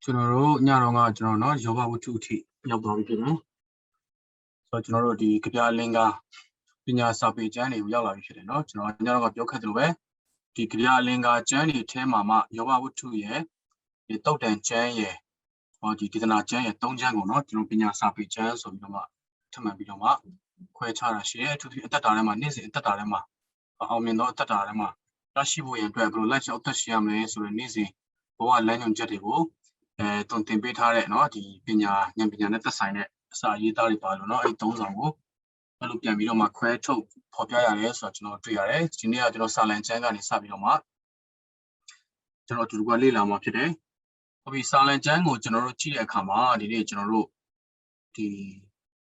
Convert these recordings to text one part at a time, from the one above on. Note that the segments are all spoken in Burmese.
ကျွန်တော်တို့ညတော့ရောဘဝတ္ထုအထိရောက်သွားပြီဖြစ်တယ်ဆိုတော့ကျွန်တော်တို့ဒီကြပြလင်္ကာပညာစာပေကျမ်းတွေကိုရောက်လာပြီဖြစ်တယ်เนาะကျွန်တော်ညတော့ကပြောခဲ့သလိုပဲဒီကြပြလင်္ကာကျမ်းတွေထဲမှာမှရောဘဝတ္ထုရဲ့ဒီတုတ်တန်ကျမ်းရဲ့ဒီဒေသနာကျမ်းရဲ့၃ကျမ်းကိုเนาะကျွန်တော်ပညာစာပေကျမ်းဆိုပြီးတော့မှထပ်မံပြီးတော့မှခွဲခြားတာရှိတယ်အထူးသဖြင့်အသက်တာထဲမှာနေ့စဉ်အသက်တာထဲမှာအောင်မြင်သောအသက်တာထဲမှာရရှိဖို့ရန်အတွက်ဘယ်လိုလိုက်လျှောက်သက်ရှိရမလဲဆိုတဲ့နေ့စဉ်ဘဝလမ်းညွှန်ချက်တွေကိုတုံတင်ပေးထားတဲ့เนาะဒီပညာဉာဏ်ပညာနဲ့သက်ဆိုင်တဲ့အစာရေးသားတွေပါလို့เนาะအဲ့၃ဆောင်ကိုအဲ့လိုပြန်ပြီးတော့မှခွဲထုတ်ဖော်ပြရတယ်ဆိုတော့ကျွန်တော်တွေ့ရတယ်ဒီနေ့ကကျွန်တော်စာလံကျမ်းကနေစပြီးတော့မှကျွန်တော်အတူတူကလေ့လာမှာဖြစ်တယ်ဟုတ်ပြီစာလံကျမ်းကိုကျွန်တော်တို့ကြည့်တဲ့အခါမှာဒီနေ့ကျွန်တော်တို့ဒီ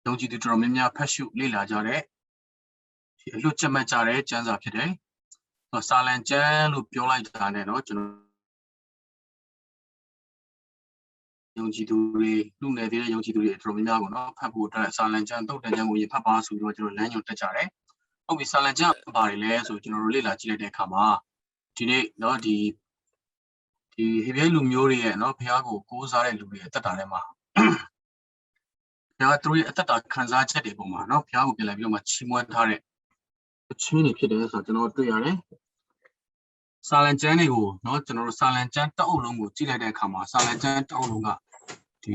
ယုံကြည်သူတော်တော်များများဖတ်ရှုလေ့လာကြတဲ့ဒီအလွတ်ချက်မှတ်ကြတဲ့ကျမ်းစာဖြစ်တယ်စာလံကျမ်းလို့ပြောလိုက်တာနဲ့เนาะကျွန်တော်ယုံကြည်သူတွေလူငယ်သေးတဲ့ယုံကြည်သူတွေတော်တော်များများကိုเนาะဖတ်ဖို့အတွက်စာလံကျမ်းတုတ်တန်ကျမ်းကိုရင်ဖတ်ပါဆိုပြီးတော့ကျွန်တော်လမ်းညွှန်တက်ကြတယ်ဟုတ်ပြီစာလံကျမ်းဘာတွေလဲဆိုကျွန်တော်တို့လေ့လာကြည့်လိုက်တဲ့အခါမှာဒီနေ့เนาะဒီဟေဘရဲလူမျိုးတွေရဲ့เนาะဘုရားကိုကိုးစားတဲ့လူတွေရဲ့အသက်တာထဲမှာဘုရားသူတို့ရဲ့အသက်တာခံစားချက်တွေပုံမှာเนาะဘုရားကိုပြန်လာပြီးတော့မှချီးမွမ်းထားတဲ့အချင်းတွေဖြစ်တယ်ဆိုတော့ကျွန်တော်တွေ့ရတယ်စာလံကျမ်းတွေကိုเนาะကျွန်တော်တို့စာလံကျမ်းတအုပ်လုံးကိုကြည့်လိုက်တဲ့အခါမှာစာလံကျမ်းတအုပ်လုံးကဒ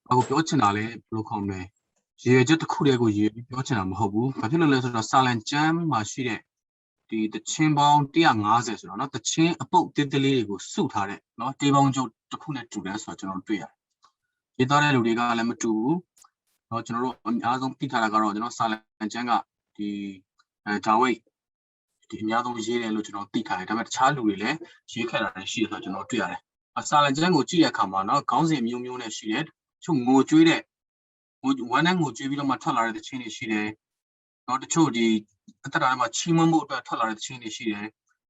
ီအခုပြောချင်တာလဲဘယ်လိုခေါ်မလဲရေချက်တစ်ခုတည်းကိုရေပြောချင်တာမဟုတ်ဘူးဘာဖြစ်လို့လဲဆိုတော့စာလံကျမ်းမှာရှိတဲ့ဒီတချင်းပေါင်း150ဆိုတော့เนาะတချင်းအပုတ်တင်းတင်းလေးတွေကိုစုထားတဲ့เนาะတေးပေါင်းကျုပ်တစ်ခုနဲ့တူတယ်ဆိုတော့ကျွန်တော်တို့တွေ့ရတယ်ရေးသားတဲ့လူတွေကလည်းမတူဘူးเนาะကျွန်တော်တို့အများဆုံးသိထားတာကတော့ကျွန်တော်စာလံကျမ်းကဒီဂျာဝိတ်ဒီအများဆုံးရေးတယ်လို့ကျွန်တော်သိထားတယ်ဒါပေမဲ့တခြားလူတွေလည်းရေးခဲ့တာလည်းရှိတယ်ဆိုတော့ကျွန်တော်တွေ့ရတယ်စာလံကျမ်းကိုကြည့်တဲ့အခါမှာเนาะခေါင်းစဉ်မျိုးမျိုးနဲ့ရှိတယ်ချို့ငိုကြွေးတဲ့ဝမ်းနဲ့ငိုကြွေးပြီးတော့မှထွက်လာတဲ့တခြင်းတွေရှိတယ်เนาะတချို့ဒီအသက်တာထဲမှာချီးမွမ်းဖို့အတွက်ထွက်လာတဲ့တခြင်းတွေရှိတယ်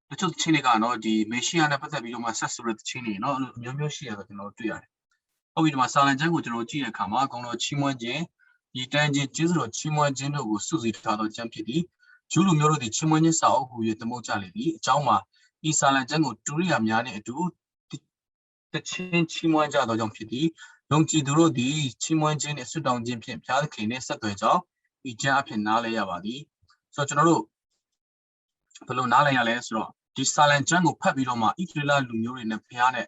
တချို့တခြင်းတွေကเนาะဒီမေရှိယနဲ့ပတ်သက်ပြီးတော့မှဆက်ဆိုတဲ့တခြင်းတွေเนาะအမျိုးမျိုးရှိတယ်ဆိုတော့ကျွန်တော်တွေ့ရတယ်ဟုတ်ပြီဒီမှာစာလံကျမ်းကိုကျွန်တော်ကြည့်တဲ့အခါမှာအကောင်တော်ချီးမွမ်းခြင်းဒီတန်းခြင်းကျေးဇူးတော်ချီးမွမ်းခြင်းတို့ကိုစုစည်းထားသောကျမ်းဖြစ်သည်ဂျူးလူမျိုးတို့သည်ချီးမွမ်းခြင်းစာအုပ်ဟူ၍သမုတ်ကြလေသည်အကြောင်းမှာဤစာလံကျမ်းကိုတူရိယာများနှင့်အတူတခြင်းချီးမွမ်းကြသောကြောင့်ဖြစ်သည်ယုံကြည်သူတို့သည်ချီးမွမ်းခြင်းနှင့်ဆွတောင်းခြင်းဖြင့်ဘုရားသခင်နှင့်ဆက်သွယ်ကြောင်းဤကျမ်းအဖြစ်နားလည်ရပါသည်ဆိုတော့ကျွန်တော်တို့ဘယ်လိုနားလည်ရလဲဆိုတော့ဒီစာလံကျမ်းကိုဖတ်ပြီးတော့မှဣသရေလလူမျိုးတွေနဲ့ဘုရားနဲ့ဣ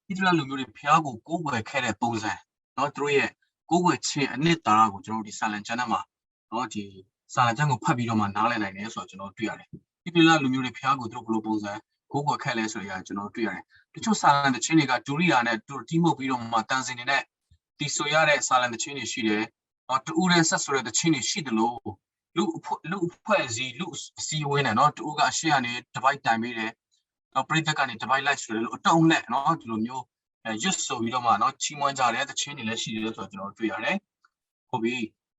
သရေလလူမျိုးတွေဘုရားကိုကိုးကွယ်ခဲ့တဲ့ပုံစံเนาะသူတို့ရဲ့ကိုးကွယ်ခြင်းအနှစ်သာရကိုကျွန်တော်တို့ဒီစာလံကျမ်းထဲမှာเนาะဒီစာလံကျမ်းကိုဖတ်ပြီးတော့မှနားလည်နိုင်တယ်ဆိုတော့ကျွန်တော်တွေ့ရတယ်ဣသရေလလူမျိုးတွေဘုရားကိုသူတို့ဘယ်လိုပုံစံကိုးကွယ်ခဲ့လဲဆိုရကျွန်တော်တွေ့ရတယ်တချို့စာလံတခြင်းတွေကဒူရိယာနဲ့တီးမှုတ်ပြီးတော့မှတန်စင်နေနဲ့တီဆိုရတဲ့စာလံတခြင်းတွေရှိတယ်တူဦးတဲ့ဆက်ဆိုတဲ့တခြင်းတွေရှိတယ်လို့လူအဖွဲ့အစည်းလူအစည်းအဝေးနဲ့เนาะတူဦးကအရှေ့ကနေတပိုက်တိုင်ပေးတယ်ပရိသတ်ကနေတပိုက်လိုက်ဆိုတယ်လို့အတုံးနဲ့เนาะဒီလိုမျိုးရွတ်ဆိုပြီးတော့မှเนาะချီးမွမ်းကြတယ်တခြင်းတွေလည်းရှိတယ်ဆိုတော့ကျွန်တော်တွေ့ရတယ်ဟုတ်ပြီ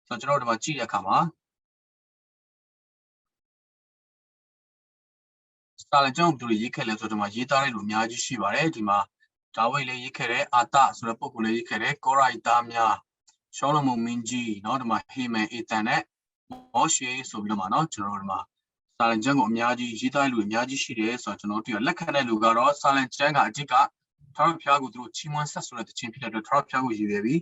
ဆိုတော့ကျွန်တော်တို့ဒီမှာကြည့်တဲ့အခါမှာစာလံကျမ်းကိုသူတို့ရေးခဲ့လဲဆိုတော့ဒီမှာရေးသားတဲ့လူအများကြီးရှိပါတယ်ဒီမှာဒါဝိဒ်လည်းရေးခဲ့တယ်အာသဆိုတဲ့ပုဂ္ဂိုလ်လည်းရေးခဲ့တယ်ကောရိုက်သားများရှောလမုန်မင်းကြီးเนาะဒီမှာဟေမန်အေတန်နဲ့မောရှေဆိုပြီးတော့မှเนาะကျွန်တော်တို့ဒီမှာစာလံကျမ်းကိုအများကြီးရေးသားတဲ့လူအများကြီးရှိတယ်ဆိုတော့ကျွန်တော်တို့လက်ခံတဲ့လူကတော့စာလံကျမ်းကအจิกထာဝရဘုရားကိုသူတို့ချီးမွမ်းဆက်ဆိုတဲ့တခြင်းဖြစ်တဲ့အတွက်ထာဝရဘုရားကိုရည်ရွယ်ပြီး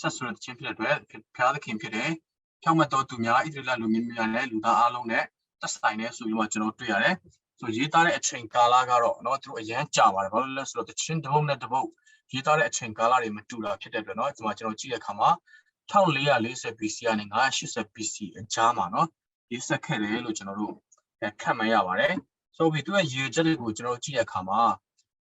ဆက်ဆိုတဲ့တခြင်းဖြစ်တဲ့အတွက်ဘုရားသခင်ဖြစ်တယ်ဖြောင့်မတ်တော်သူများဣသရေလလူမျိုးများနဲ့လူသားအလုံးနဲ့သက်ဆိုင်တယ်ဆိုပြီးတော့ကျွန်တော်တွေ့ရတယ်ဆိုရေးသားတဲ့အချိန်ကာလကတော့เนาะသူတို့အရန်ကြာပါတယ်ဘာလို့လဲဆိုတော့တခြင်းတစ်ပုဒ်နဲ့တစ်ပုဒ်ရေးသားတဲ့အချိန်ကာလတွေမတူတာဖြစ်တဲ့အတွက်เนาะဒီမှာကျွန်တော်ကြည့်တဲ့အခါမှာ1440 BC ကနေ980 BC အကြားမှာเนาะရေးဆက်ခဲ့တယ်လို့ကျွန်တော်တို့ခန့်မှန်းရပါတယ်ဆိုပြီးသူရဲ့ရည်ချက်တွေကိုကျွန်တော်ကြည့်တဲ့အခါမှာ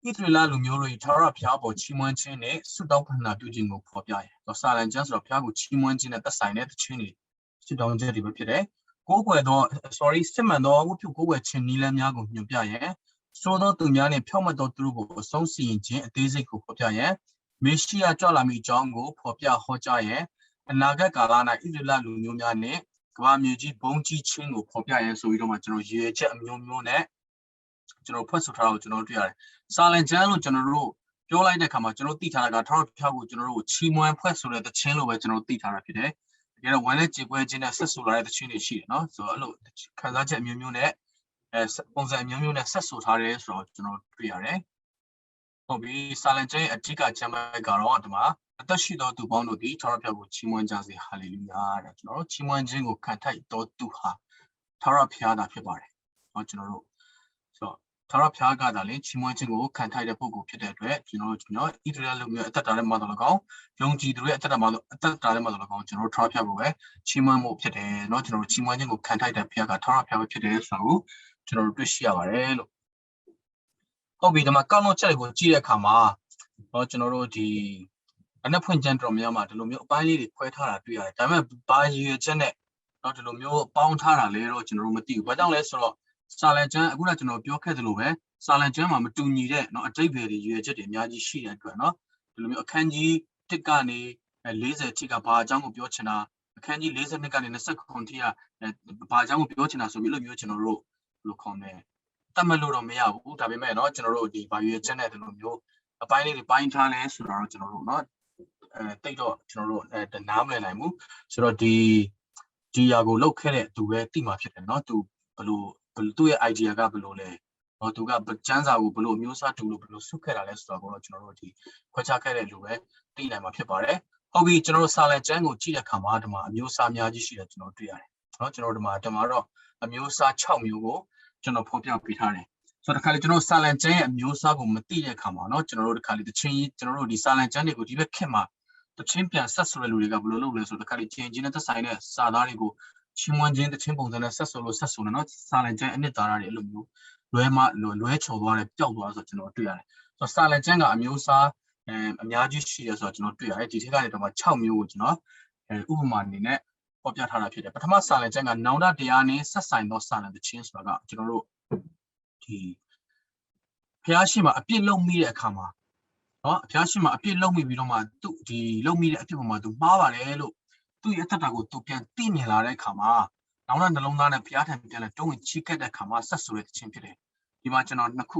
ဣသရေလလူမျိုးတွေထာဝရဘုရားပေါ်ချီးမွမ်းခြင်းနဲ့ဆုတောင်းပန်နာပြုခြင်းကိုဖော်ပြရဲ။စာလံကျမ်းဆိုတော့ဘုရားကိုချီးမွမ်းခြင်းနဲ့သက်ဆိုင်တဲ့သခြင်းတွေဆုတောင်းခြင်းတွေပဲဖြစ်တယ်။ကိုးကွယ်သောစစ်မှန်သောဝတ်ပြုကိုးကွယ်ခြင်းနည်းလမ်းများကိုညွှန်ပြရဲ။ဆိုသောသူများနှင့်ဖြောင့်မတ်သောသူတို့ကိုအဆုံးစီရင်ခြင်းအသေးစိတ်ကိုဖော်ပြရဲ။မေရှိယကြွလာမည့်အကြောင်းကိုဖော်ပြဟောကြားရဲ။အနာဂတ်ကာလ၌ဣသရေလလူမျိုးများနှင့်ကမ္ဘာမြေကြီးဘုံကြီးခြင်းကိုဖော်ပြရဲဆိုပြီးတော့မှကျွန်တော်ရည်ရွယ်ချက်အမျိုးမျိုးနဲ့ကျွန်တော်ဖွင့်ဆိုထားတာကိုကျွန်တော်တွေ့ရတယ်။စာလံကျမ်းလို့ကျွန်တော်တို့ပြောလိုက်တဲ့အခါမှာကျွန်တော်သိထားတာကထာဝရဘုရားကိုကျွန်တော်တို့ချီးမွမ်းဖွဲ့ဆိုတဲ့သခြင်းလို့ပဲကျွန်တော်သိထားတာဖြစ်တယ်။တကယ်တော့ဝမ်းနဲ့ကြေကွဲခြင်းနဲ့ဆက်ဆိုလာတဲ့သခြင်းတွေရှိတယ်နော်။ဆိုတော့အဲ့လိုခံစားချက်အမျိုးမျိုးနဲ့ပုံစံအမျိုးမျိုးနဲ့ဆက်ဆိုထားတယ်ဆိုတော့ကျွန်တော်တွေ့ရတယ် ဟုတ်ပြီစာလံကျမ်းအဓိကကျမ်းပိုင်းကတော့ဒီမှာအသက်ရှိသောသူပေါင်းတို့သည်ထာဝရဘုရားကိုချီးမွမ်းကြစေဟာလေလုယာတဲ့ကျွန်တော်တို့ချီးမွမ်းခြင်းကိုခံထိုက်သောသူဟာထာဝရဘုရားသာဖြစ်ပါတယ်เนาะကျွန်တော်တို့ဆိုတော့ထာဝရဘုရားကသာလေချီးမွမ်းခြင်းကိုခံထိုက်တဲ့ပုဂ္ဂိုလ်ဖြစ်တဲ့အတွက်ကျွန်တော်တို့ဣသရေလလူမျိုးအသက်တာထဲမှာတော့၎င်းယုံကြည်သူတွေအသက်တာထဲမှာတော့၎င်းကျွန်တော်တို့ထာဝရဘုရားကိုပဲချီးမွမ်းမှုဖြစ်တယ်เนาะကျွန်တော်တို့ချီးမွမ်းခြင်းကိုခံထိုက်တဲ့ဘုရားကထာဝရဘုရားပဲဖြစ်တယ်ဆိုတာကိုကျွန်တော်တို့တွေ့ရှိရပါတယ်လို့ဟုတ်ပြီဒီမှာကောက်နှုတ်ချက်တွေကိုကြည့်တဲ့အခါမှာကျွန်တော်တို့ဒီအနက်ဖွင့်ကျမ်းတော်များမှာဒီလိုမျိုးအပိုင်းလေးတွေခွဲထားတာတွေ့ရတယ်ဒါပေမဲ့ဘာရည်ရွယ်ချက်နဲ့ဒီလိုမျိုးပေါင်းထားတာလဲတော့ကျွန်တော်တို့မသိဘူးဘာကြောင့်လဲဆိုတော့စာလံကျမ်းအခုနကကျွန်တော်ပြောခဲ့သလိုပဲစာလံကျမ်းမှာမတူညီတဲ့အတိတ်ပဲတွေရည်ရွယ်ချက်တွေအများကြီးရှိတဲ့အတွက်ဒီလိုမျိုးအခန်းကြီး1ကနေ40ထိကဘာအကြောင်းကိုပြောချင်တာအခန်းကြီး42ကနေ29ထိကဘာအကြောင်းကိုပြောချင်တာဆိုပြီးလို့မျိုးကျွန်တော်တို့ဘယ်လိုခေါ်မလဲတတ်မှတ်လို့တော့မရဘူးဒါပေမဲ့ကျွန်တော်တို့ဒီဘာရွေးချက်နဲ့ဒီလိုမျိုးအပိုင်းလေးတွေပိုင်းထားလဲဆိုတော့ကျွန်တော်တို့တိတ်တော့ကျွန်တော်တို့နားမလည်နိုင်ဘူးဆိုတော့ဒီယာကိုလောက်ခဲ့တဲ့သူပဲတိမှာဖြစ်တယ်သူဘလို့သူ့ရဲ့ idea ကဘလို့လဲသူကကျန်းစာကိုဘလို့အမျိုးအစားတူလို့ဘလို့ဆုခဲ့တာလဲဆိုတော့ကျွန်တော်တို့ဒီခွဲခြားခဲ့တဲ့လူပဲတိနိုင်မှာဖြစ်ပါတယ်ဟုတ်ပြီကျွန်တော်တို့စာလံကျမ်းကိုကြည့်တဲ့အခါမှာဒီမှာအမျိုးအစားအများကြီးရှိတယ်ကျွန်တော်တွေ့ရတယ်ကျွန်တော်တို့ဒီမှာတော့အမျိုးအစား6မျိုးကိုကျွန်တော်ဖော်ပြပေးထားတယ်ဆိုတော့တခါလေကျွန်တော်စာလံကျမ်းရဲ့အမျိုးအစားကိုမသိတဲ့အခါမှာကျွန်တော်တို့တခါလေတချင်းကျွန်တော်တို့ဒီစာလံကျမ်းတွေကိုဒီဘက်ခင်မှာတချင်းပြန်ဆက်ဆိုတဲ့လူတွေကဘယ်လိုလုပ်လဲဆိုတော့တခါလေချင်းချင်းနဲ့သက်ဆိုင်တဲ့စာသားတွေကိုချီးမွမ်းခြင်းတချင်းပုံစံနဲ့ဆက်ဆိုလို့ဆက်ဆိုနေစာလံကျမ်းအနှစ်သာရတွေအဲ့လိုမျိုးလွဲချော်သွားတယ်ပျောက်သွားဆိုတော့ကျွန်တော်တွေ့ရတယ်ဆိုတော့စာလံကျမ်းကအမျိုးအစားအများကြီးရှိတယ်ဆိုတော့ကျွန်တော်တွေ့ရတယ်ဒီထက်ကနေတော့6မျိုးကိုကျွန်တော်ဥပမာအနေနဲ့ဖော်ပြထားတာဖြစ်တယ်ပထမစာလံကျမ်းကနောင်တတရားနဲ့ဆက်ဆိုင်သောစာလံတချင်းဆိုတာကကျွန်တော်တို့ဒီဖျားရှိမှာအပြစ်လုံးမိတဲ့အခါမှာဖျားရှိမှာအပြစ်လုံးမိပြီးတော့မှသူဒီလုံးမိတဲ့အပြစ်ပေါ်မှာသူမှားပါတယ်လို့သူ့ရဲ့အသက်တာကိုသူပြန်သိမြင်လာတဲ့အခါမှာနောင်တနှလုံးသားနဲ့ဖျားထံပြန်လဲတုံးဝင်ချိခဲ့တဲ့အခါမှာဆက်ဆိုတဲ့တခြင်းဖြစ်တယ်ဒီမှာကျွန်တော်နှစ်ခု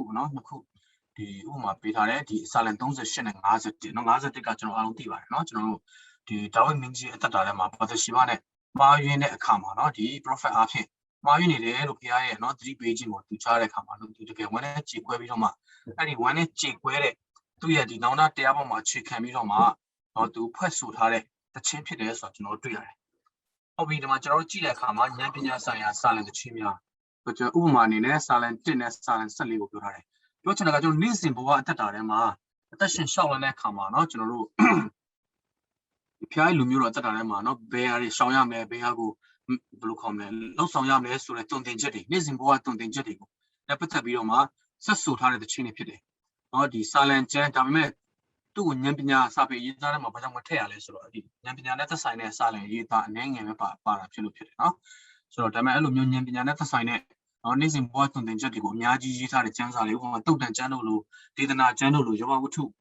ဒီဥပမာပေးထားတယ်ဒီစာလံ38နဲ့51 51ကကျွန်တော်အားလုံးသိပါတယ်ကျွန်တော်တို့ဒီဒါဝိဒ်မင်းကြီးအသက်တာထဲမှာဘာသာရှိပါနဲ့မှားယွင်းတဲ့အခါမှာဒီ prophet အားဖြင့်မှားယွင်းနေတယ်လို့ဘုရားရဲ့သတိပေးခြင်းကိုသူချတဲ့အခါမှာသူတကယ်ဝမ်းနဲ့ကြေကွဲပြီးတော့မှအဲ့ဒီဝမ်းနဲ့ကြေကွဲတဲ့သူ့ရဲ့ဒီနောင်တတရားပေါ်မှာအခြေခံပြီးတော့မှသူဖွဲ့ဆိုထားတဲ့တခြင်းဖြစ်တယ်ဆိုတော့ကျွန်တော်တွေ့ရတယ်ဟုတ်ပြီဒီမှာကျွန်တော်တို့ကြည့်တဲ့အခါမှာဉာဏ်ပညာဆိုင်ရာစာလံတခြင်းများကျွန်တော်ဥပမာအနေနဲ့စာလံ1နဲ့စာလံ14ကိုပြောထားတယ်ပြောချင်တာကကျွန်တော်နေ့စဉ်ဘဝအသက်တာထဲမှာအသက်ရှင်ရှောက်လန်းတဲ့အခါမှာကျွန်တော်တို့ဖျားလူမျိုးတော်အသက်တာထဲမှာဘယ်ဟာတွေရှောင်ရမယ်ဘယ်ဟာကိုဘယ်လိုခေါ်မလဲလောက်ဆောင်ရမယ်ဆိုတဲ့တုံသင်ချက်တွေနေ့စဉ်ဘဝတုံသင်ချက်တွေကိုလက်ပတ်သက်ပြီးတော့မှဆက်ဆိုထားတဲ့တခြင်းတွေဖြစ်တယ်ဒီစာလံကျမ်းဒါပေမဲ့သူ့ကိုဉာဏ်ပညာစာပေရေးသားထဲမှာဘာကြောင့်မထည့်ရလဲဆိုတော့ဒီဉာဏ်ပညာနဲ့သက်ဆိုင်တဲ့စာလံရေးသားအနေငယ်ပဲပါတာဖြစ်လို့ဖြစ်တယ်ဆိုတော့ဒါပေမဲ့အဲ့လိုမျိုးဉာဏ်ပညာနဲ့သက်ဆိုင်တဲ့နေ့စဉ်ဘဝတုံသင်ချက်တွေကိုအများကြီးရေးထားတဲ့ကျမ်းစာတွေဥပမာတုတ်တန်ကျမ်းတို့လိုဒေသနာကျမ်းတို့လိုယောဘဝတ္ထု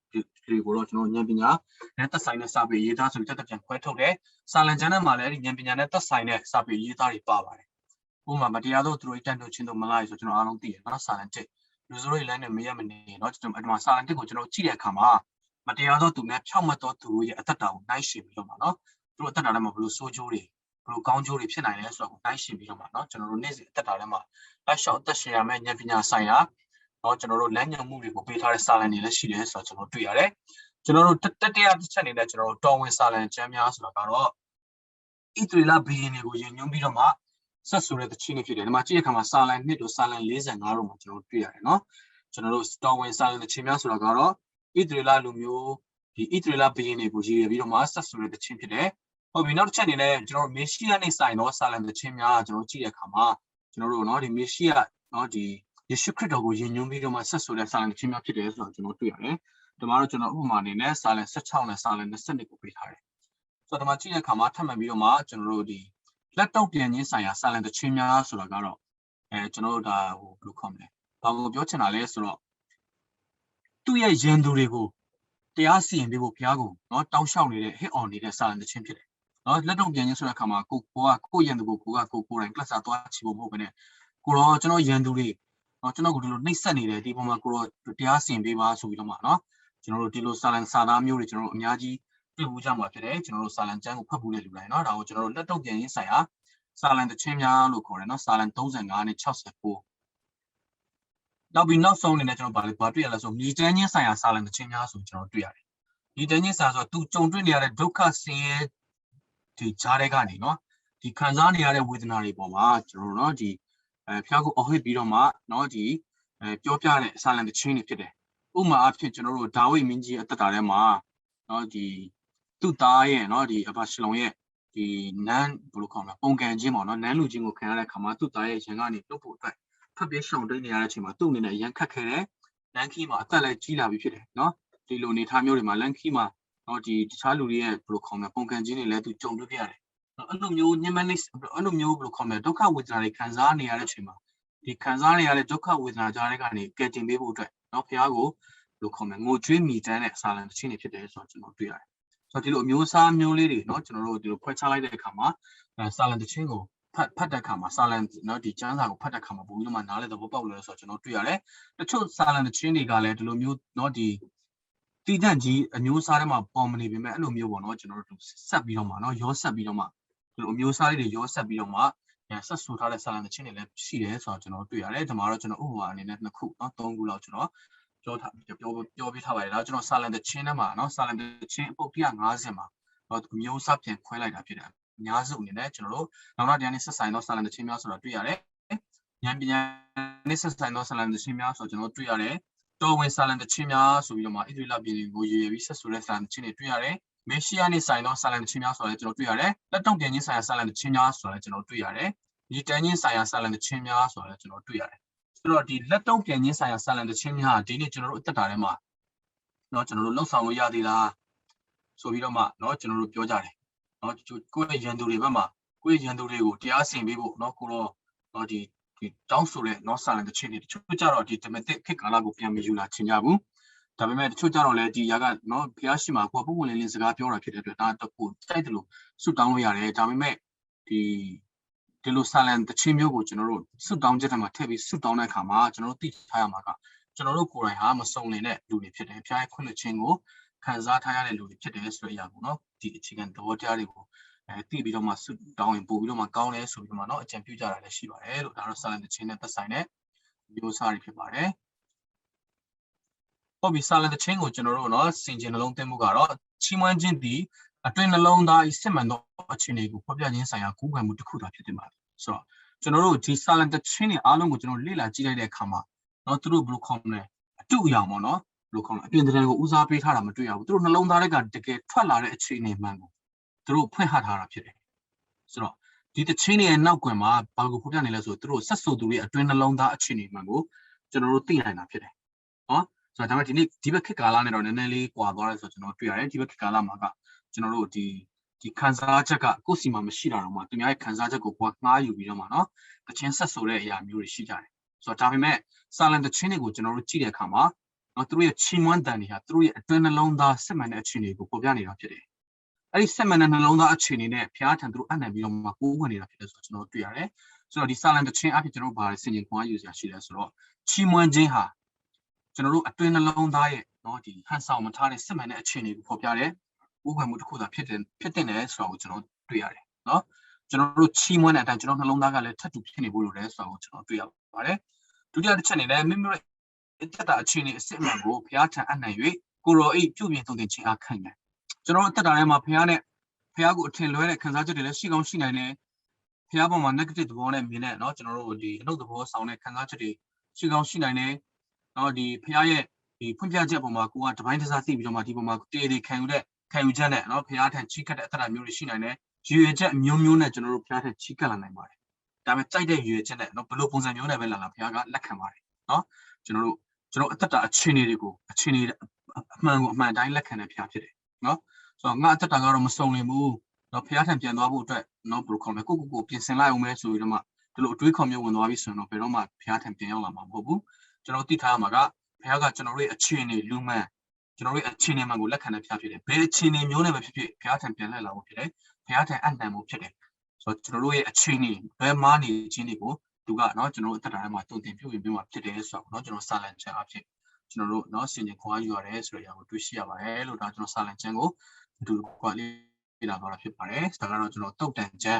တွေကိုတော့ကျွန်တော်ဉာဏ်ပညာနဲ့သက်ဆိုင်တဲ့စာပေရေးသားဆိုပြီးတက်ပြန်ခွဲထုတ်တယ်စာလံကျမ်းထဲမှာလည်းဒီဉာဏ်ပညာနဲ့သက်ဆိုင်တဲ့စာပေရေးသားတွေပါပါတယ်ဥပမာမတရားသောသူတို့တန်တို့ချင်းတို့မလားဆိုကျွန်တော်အားလုံးသိတယ်စာလံ1လူစိုးတွေလည်းမရမနေကျွန်တော်အမှစာလံ1ကိုကျွန်တော်ကြည့်တဲ့အခါမှာမတရားသောသူနဲ့ဖြောင့်မတ်သောသူတို့ရဲ့အသက်တာကိုနှိုင်းယှဉ်ပြီးတော့သူတို့အသက်တာထဲမှာဘယ်လိုဆိုးကျိုးတွေဘယ်လိုကောင်းကျိုးတွေဖြစ်နိုင်လဲဆိုတော့နှိုင်းယှဉ်ပြီးတော့ကျွန်တော်တို့နေ့စဉ်အသက်တာထဲမှာလက်ရှောက်အသက်ရှင်ရမယ့်ဉာဏ်ပညာဆိုင်ရာကျွန်တော်တို့လမ်းညွှန်မှုတွေကိုပေးထားတဲ့စာလံတွေလည်းရှိတယ်ဆိုတော့ကျွန်တော်တွေ့ရတယ်ကျွန်တော်တို့တတိယတစ်ချက်အနေနဲ့ကျွန်တော်တို့တော်ဝင်စာလံကျမ်းများဆိုတာကတော့ဣသရေလဘုရင်တွေကိုယဉ်ညွှန်းပြီးတော့မှဆက်ဆိုတဲ့တခြင်းတွေဖြစ်တယ်ဒီမှာကြည့်တဲ့အခါမှာစာလံ2တို့စာလံ45တို့မှာကျွန်တော်တို့တွေ့ရတယ်ကျွန်တော်တို့တော်ဝင်စာလံတခြင်းများဆိုတာကတော့ဣသရေလလူမျိုးဒီဣသရေလဘုရင်တွေကိုရည်ရွယ်ပြီးတော့မှဆက်ဆိုတဲ့တခြင်းဖြစ်တယ်ဟုတ်ပြီနောက်တစ်ချက်အနေနဲ့ကျွန်တော်တို့မေရှိယနဲ့ဆိုင်သောစာလံတခြင်းများကျွန်တော်ကြည့်တဲ့အခါမှာကျွန်တော်တို့ဒီမေရှိယဒီယေရှုခရစ်တော်ကိုယဉ်ညွှန်းပြီးတော့မှဆက်ဆိုတဲ့စာလံတခြင်းများဖြစ်တယ်ဆိုတော့ကျွန်တော်တွေ့ရတယ်ဒီမှာတော့ကျွန်တော်ဥပမာအနေနဲ့စာလံ16နဲ့စာလံ22ကိုပေးထားတယ်ဆိုတော့ဒီမှာကြည့်တဲ့အခါမှာထပ်မံပြီးတော့မှကျွန်တော်တို့ဒီလက်တော့ပြန်ခြင်းဆိုင်ရာစာလံတခြင်းများဆိုတာကတော့ကျွန်တော်တို့ဒါဘယ်လိုခေါ်မလဲဘာကိုပြောချင်တာလဲဆိုတော့သူ့ရဲ့ယဉ်သူတွေကိုတရားစီရင်ပေးဖို့ဘုရားကိုတောင်းလျှောက်နေတဲ့ဟစ်အော်နေတဲ့စာလံတခြင်းဖြစ်တယ်လက်တော့ပြန်ခြင်းဆိုတဲ့အခါမှာကိုယဉ်သူကိုကိုယ်တိုင်ကလပ်စာသွားချီဖို့မဟုတ်ဘဲနဲ့ကိုတော့ကျွန်တော်ယဉ်သူတွေကျွန်တော်ကိုဒီလိုနှိပ်စက်နေတယ်ဒီပုံမှာကိုတော့တရားစီရင်ပေးပါဆိုပြီးတော့မှကျွန်တော်တို့ဒီလိုစာလံစာသားမျိုးတွေကျွန်တော်တို့အများကြီးတွေ့ဘူးကြမှာဖြစ်တယ်ကျွန်တော်တို့စာလံကျမ်းကိုဖတ်ဖို့လည်းလူတိုင်းဒါကိုကျွန်တော်တို့လက်တော့ပြန်ခြင်းဆိုင်ရာစာလံတခြင်းများလို့ခေါ်တယ်စာလံ35နဲ့69 နောက်ပြီးနောက်ဆုံးအနေနဲ့ကျွန်တော်ဗာတွေ့ရလဲဆိုမြေတန်းချင်းဆိုင်ရာစာလံတစ်ချင်းများဆိုကျွန်တော်တွေ့ရတယ်မြေတန်းချင်းဆိုင်ရာဆိုသူကြုံတွေ့နေရတဲ့ဒုက္ခဆင်းရဲဒီကြားတဲ့ကနေနော်ဒီခံစားနေရတဲ့ဝေဒနာတွေပေါ်မှာကျွန်တော်တို့နော်ဒီဖျားကိုအဟစ်ပြီးတော့မှနော်ဒီပြောပြတဲ့စာလံတစ်ချင်းတွေဖြစ်တယ်ဥပမာအဖြစ်ကျွန်တော်တို့ဒါဝိမင်းကြီးအသက်တာထဲမှာနော်ဒီသူ့သားရဲ့နော်ဒီအဘရှလုံရဲ့ဒီနန်းဘယ်လိုခေါ်မလဲပုံကန်ချင်းပေါ့နော်နန်းလူချင်းကိုခံရတဲ့ခါမှာသူ့သားရဲ့ရင်ကနေလွတ်ဖို့အတွက်ဖက်ပြေးရှောင်တိတ်နေရတဲ့အချိန်မှာသူ့အနေနဲ့ရန်ခတ်ခဲ့တယ်လန်ခီမှာအသက်လည်းကြီးလာပြီဖြစ်တယ်နော်ဒီလိုနေထားမျိုးတွေမှာလန်ခီမှာနော်ဒီတခြားလူတွေရဲ့ဘယ်လိုခေါ်မလဲပုံကန်ချင်းတွေလည်းသူကြုံတွေ့ခဲ့ရတယ်အဲ့လိုမျိုးညှဉ်းပန်းနေအဲ့လိုမျိုးဘယ်လိုခေါ်မလဲဒုက္ခဝေဒနာတွေခံစားနေရတဲ့အချိန်မှာဒီခံစားနေရတဲ့ဒုက္ခဝေဒနာကြားတဲ့ကနေကယ်တင်ပေးဖို့အတွက်နော်ဖះကိုဘယ်လိုခေါ်မလဲငိုကြွေးမိတမ်းတဲ့အစာလံတစ်ချင်းတွေဖြစ်တယ်ဆိုတော့ကျွန်တော်တွေ့ရတယ်ဆိုတော့ဒီလိုအမျိုးအစားမျိုးလေးတွေနော်ကျွန်တော်တို့ဒီလိုခွဲခြားလိုက်တဲ့အခါမှာစာလံတစ်ချင်းကိုဖတ်တဲ့အခါမှာစာလံနော်ဒီကျမ်းစာကိုဖတ်တဲ့အခါမှာပို့ပြီးတော့မှနားလည်သဘောပေါက်လို့ဆိုတော့ကျွန်တော်တွေ့ရတယ်တချို့စာလံတစ်ချင်းတွေကလည်းဒီလိုမျိုးနော်ဒီတည်တံ့ကြီးအမျိုးအစားတွေမှာပေါ်မနေပေမဲ့အဲ့လိုမျိုးပေါ့နော်ကျွန်တော်တို့ဆက်ပြီးတော့မှနော်ရောဆက်ပြီးတော့မှဒီလိုအမျိုးအစားလေးတွေရောဆက်ပြီးတော့မှဆက်ဆူထားတဲ့စာလံတစ်ချင်းတွေလည်းရှိတယ်ဆိုတော့ကျွန်တော်တွေ့ရတယ်ဒီမှာတော့ကျွန်တော်ဥပမာအနေနဲ့2ခုနော်3ခုလောက်ကျွန်တော်ပြောပြထားပါတယ်ဒါကျွန်တော်စာလံတစ်ချင်းထဲမှာနော်စာလံတစ်ချင်းအပုတ်150မှာအမျိုးအစားပြန်ခွဲလိုက်တာဖြစ်တယ်အများစုအနေနဲ့ကျွန်တော်တို့နောက်တရားနဲ့ဆက်ဆိုင်သောစာလံတစ်ချင်းများဆိုတာတွေ့ရတယ်ဉာဏ်ပညာနဲ့ဆက်ဆိုင်သောစာလံတစ်ချင်းများဆိုတော့ကျွန်တော်တွေ့ရတယ်တော်ဝင်စာလံတစ်ချင်းများဆိုပြီးတော့မှဣသရေလပြည်ကိုရည်ရွယ်ပြီးဆက်ဆိုတဲ့စာလံတစ်ချင်းတွေတွေ့ရတယ်မေရှိယနဲ့ဆိုင်သောစာလံတစ်ချင်းများဆိုတော့ကျွန်တော်တွေ့ရတယ်လက်တုံ့ပြန်ခြင်းဆိုင်ရာစာလံတစ်ချင်းများဆိုတော့ကျွန်တော်တွေ့ရတယ်ဒီတန်းချင်းဆိုင်ရာစာလံတစ်ချင်းများဆိုတော့ကျွန်တော်တွေ့ရတယ်ဆိုတော့ဒီလက်တုံ့ပြန်ခြင်းဆိုင်ရာစာလံတစ်ချင်းများဒီနေ့ကျွန်တော်တို့အသက်တာထဲမှာเนาะကျွန်တော်တို့လှုပ်ဆောင်လို့ရသေးလားဆိုပြီးတော့မှเนาะကျွန်တော်တို့ပြောကြတယ်เนาะကိုယ့်ရဲ့ရန်သူတွေဘက်မှာကိုယ့်ရဲ့ရန်သူတွေကိုတရားဆင်ပေးဖို့เนาะကိုတော့เนาะဒီတောင်းဆိုတဲ့เนาะစာလံတစ်ချင်းတွေတချို့ကြတော့ဒီဓမ္မသစ်ခေတ်ကာလကိုပြန်မယူလာချင်ကြဘူးဒါပေမဲ့တချို့ကြတော့လည်းဒီຢာကเนาะဘုရားရှိခိုးပုံပုံလင်းလင်းစကားပြောတာဖြစ်တဲ့အတွက်ဒါတခုတိုက်တယ်လို့ဆုတောင်းလို့ရတယ်ဒါပေမဲ့ဒီလိုစာလံတစ်ချင်းမျိုးကိုကျွန်တော်တို့ဆုတောင်းချက်ထဲမှာထည့်ပြီးဆုတောင်းတဲ့အခါမှာကျွန်တော်တို့သိထားရမှာကကျွန်တော်တို့ကိုယ်တိုင်ဟာမစုံလင်တဲ့လူတွေဖြစ်တယ်။ဖျားရဲ့ခွင့်လွှတ်ခြင်းကိုခံစားထားရတဲ့လူတွေဖြစ်တယ်ဆိုတဲ့အရာကိုနော်ဒီအခြေခံသဘောတရားတွေကိုသိပြီးတော့မှဆုတောင်းရင်ပို့ပြီးတော့မှကောင်းတယ်ဆိုပြီးတော့မှနော်အကြံပြုကြတာလည်းရှိပါတယ်လို့ဒါတော့စာလံတစ်ချင်းနဲ့သက်ဆိုင်တဲ့မျိုးစားတွေဖြစ်ပါတယ်။ဟုတ်ပြီစာလံတစ်ချင်းကိုကျွန်တော်တို့နော်စင်ကြင်နှလုံးသွင်းမှုကတော့ချီးမွမ်းခြင်းသည်အတွင်းနှလုံးသားဤစစ်မှန်သောအခြေအနေကိုဖော်ပြခြင်းဆိုင်ရာကူးခံမှုတစ်ခုသာဖြစ်တင်ပါတယ်။ဆိုတော့ကျွန်တော်တို့ဒီစာလံတစ်ချင်းတွေအားလုံးကိုကျွန်တော်လေ့လာကြည့်လိုက်တဲ့အခါမှာနော်သူတို့ဘယ်လိုခေါ်မလဲအတူအယောင်ပေါ့နော်ဘယ်လိုခေါ်မလဲအပြင်တည်းကိုဦးစားပေးထားတာမတွေ့ရဘူးသူတို့နှလုံးသားတွေကတကယ်ထွက်လာတဲ့အခြေအနေမှန်ကိုသူတို့ဖွင့်ဟထားတာဖြစ်တယ်ဆိုတော့ဒီတချင်းတွေရဲ့နောက်ကွယ်မှာဘာကိုဖော်ပြနေလဲဆိုသူတို့ဆက်ဆိုသူတွေအတွင်းနှလုံးသားအခြေအနေမှန်ကိုကျွန်တော်တို့သိနိုင်တာဖြစ်တယ်နော်ဆိုတော့ဒါပေမဲ့ဒီနေ့ဒီဘက်ခေတ်ကာလနဲ့တော့နည်းနည်းလေးကွာသွားတယ်ဆိုတော့ကျွန်တော်တွေ့ရတယ်ဒီဘက်ခေတ်ကာလမှာကကျွန်တော်တို့ဒီခံစားချက်ကကိုယ့်စီမှာမရှိတာတော့မှသူများရဲ့ခံစားချက်ကိုကိုယ်ငှားယူပြီးတော့မှနော်တချင်းဆက်ဆိုတဲ့အရာမျိုးတွေရှိကြတယ်ဆိုတော့ဒါပေမဲ့စာလံတစ်ချင်းတွေကိုကျွန်တော်တို့ကြည့်တဲ့အခါမှာနော်သူတို့ရဲ့ချီးမွမ်းတန်တွေဟာသူတို့ရဲ့အတွင်းနှလုံးသားစစ်မှန်တဲ့အခြေအနေကိုပေါ်ပြနေတာဖြစ်တယ်။အဲ့ဒီစစ်မှန်တဲ့နှလုံးသားအခြေအနေနဲ့ဘုရားထံသူတို့အနံ့ပြီးတော့မှကိုးဝင်နေတာဖြစ်တယ်ဆိုတော့ကျွန်တော်တွေ့ရတယ်။ဆိုတော့ဒီစာလံတစ်ချင်းအဖြစ်ကျွန်တော်တို့ဘာဆင်ခြင်ခွင့်ရယူစရာရှိလဲဆိုတော့ချီးမွမ်းခြင်းဟာကျွန်တော်တို့အတွင်းနှလုံးသားရဲ့နော်ဒီဟန်ဆောင်မထားတဲ့စစ်မှန်တဲ့အခြေအနေကိုပေါ်ပြတဲ့ကိုးဝင်မှုတစ်ခုသာဖြစ်တယ်ဆိုတော့ကျွန်တော်တွေ့ရတယ်နော်။ကျွန်တော်တို့ချီးမွမ်းတဲ့အတိုင်းကျွန်တော်နှလုံးသားကလည်းထပ်တူဖြစ်နေဖို့လိုတယ်ဆိုတော့ကျွန်တော်တွေ့ရပါတယ်။ဒုတိယတစ်ချက်အနေနဲ့မိမိတို့အသက်တာအခြေအနေအစစ်အမှန်ကိုဘုရားထံအနှံ့၍ကိုရောအိပြုပြင်သုံးသင်ခြင်းအားခံတယ်ကျွန်တော်အသက်တာထဲမှာဘုရားကိုအထင်လွဲတဲ့ခံစားချက်တွေလည်းရှိကောင်းရှိနိုင်တယ်ဘုရားပေါ်မှာ negative သဘောနဲ့မြင်တဲ့เนาะကျွန်တော်တို့ဒီအနုသဘောဆောင်တဲ့ခံစားချက်တွေရှိကောင်းရှိနိုင်တယ်เนาะဒီဘုရားရဲ့ဒီဖွင့်ပြချက်ပေါ်မှာကိုကတပိုင်းတစားသိပြီးတော့မှဒီပေါ်မှာတည်တည်ခံယူချက်နဲ့เนาะဘုရားထံချီးကပ်တဲ့အသက်တာမျိုးတွေရှိနိုင်တယ်ရည်ရွယ်ချက်အမျိုးမျိုးနဲ့ကျွန်တော်တို့ဘုရားထံချီးကပ်လာနိုင်ပါတယ်ဒါပေမဲ့စိုက်တဲ့ရည်ရွယ်ချက်နဲ့เนาะဘယ်လိုပုံစံမျိုးနဲ့ပဲလာဘုရားကလက်ခံပါတယ်เนาะကျွန်တော်အသက်တာအခြေအနေတွေကိုအခြေအနေအမှန်ကိုအမှန်တိုင်းလက်ခံတဲ့ဘုရားဖြစ်တယ်နော်ဆိုတော့ငါအသက်တာကတော့မစုံလင်ဘူးနော်ဘုရားထံပြန်သွားဖို့အတွက်နော်ဘယ်လိုခေါ်မလဲကိုပြင်ဆင်လိုက်အောင်မဲဆိုပြီးတော့မှဒီလိုအတွေးခေါ်မျိုးဝင်သွားပြီဆိုရင်တော့ဘယ်တော့မှဘုရားထံပြန်ရောက်လာမှာမဟုတ်ဘူးကျွန်တော်သိထားရမှာကဘုရားကကျွန်တော်တို့ရဲ့အခြေအနေလူမှန်ကျွန်တော်တို့ရဲ့အခြေအနေမှန်ကိုလက်ခံတဲ့ဘုရားဖြစ်တယ်ဘယ်အခြေအနေမျိုးနဲ့ပဲဖြစ်ဖြစ်ဘုရားထံပြန်လှည့်လာဖို့ဖြစ်တယ်ဘုရားထံအနှံမှုဖြစ်တယ်ဆိုတော့ကျွန်တော်တို့ရဲ့အခြေအနေဘယ်မှာနေခြင်းတွေကိုသူကเนาะကျွန်တော်တို့အသက်တာထဲမှာတုံ့တင်ပြုပြင်ပေးမှာဖြစ်တယ်ဆိုတော့เนาะကျွန်တော်စာလံချန်အဖြစ်ကျွန်တော်တို့เนาะဆင်ခြင်ခွာယူရတယ်ဆိုတဲ့အရာကိုတွေ့ရှိရပါတယ်လို့ဒါကျွန်တော်စာလံချန်ကိုအတူကွာလေးလာတော့တာဖြစ်ပါတယ်ဒါကတော့ကျွန်တော်တုတ်တန်ချန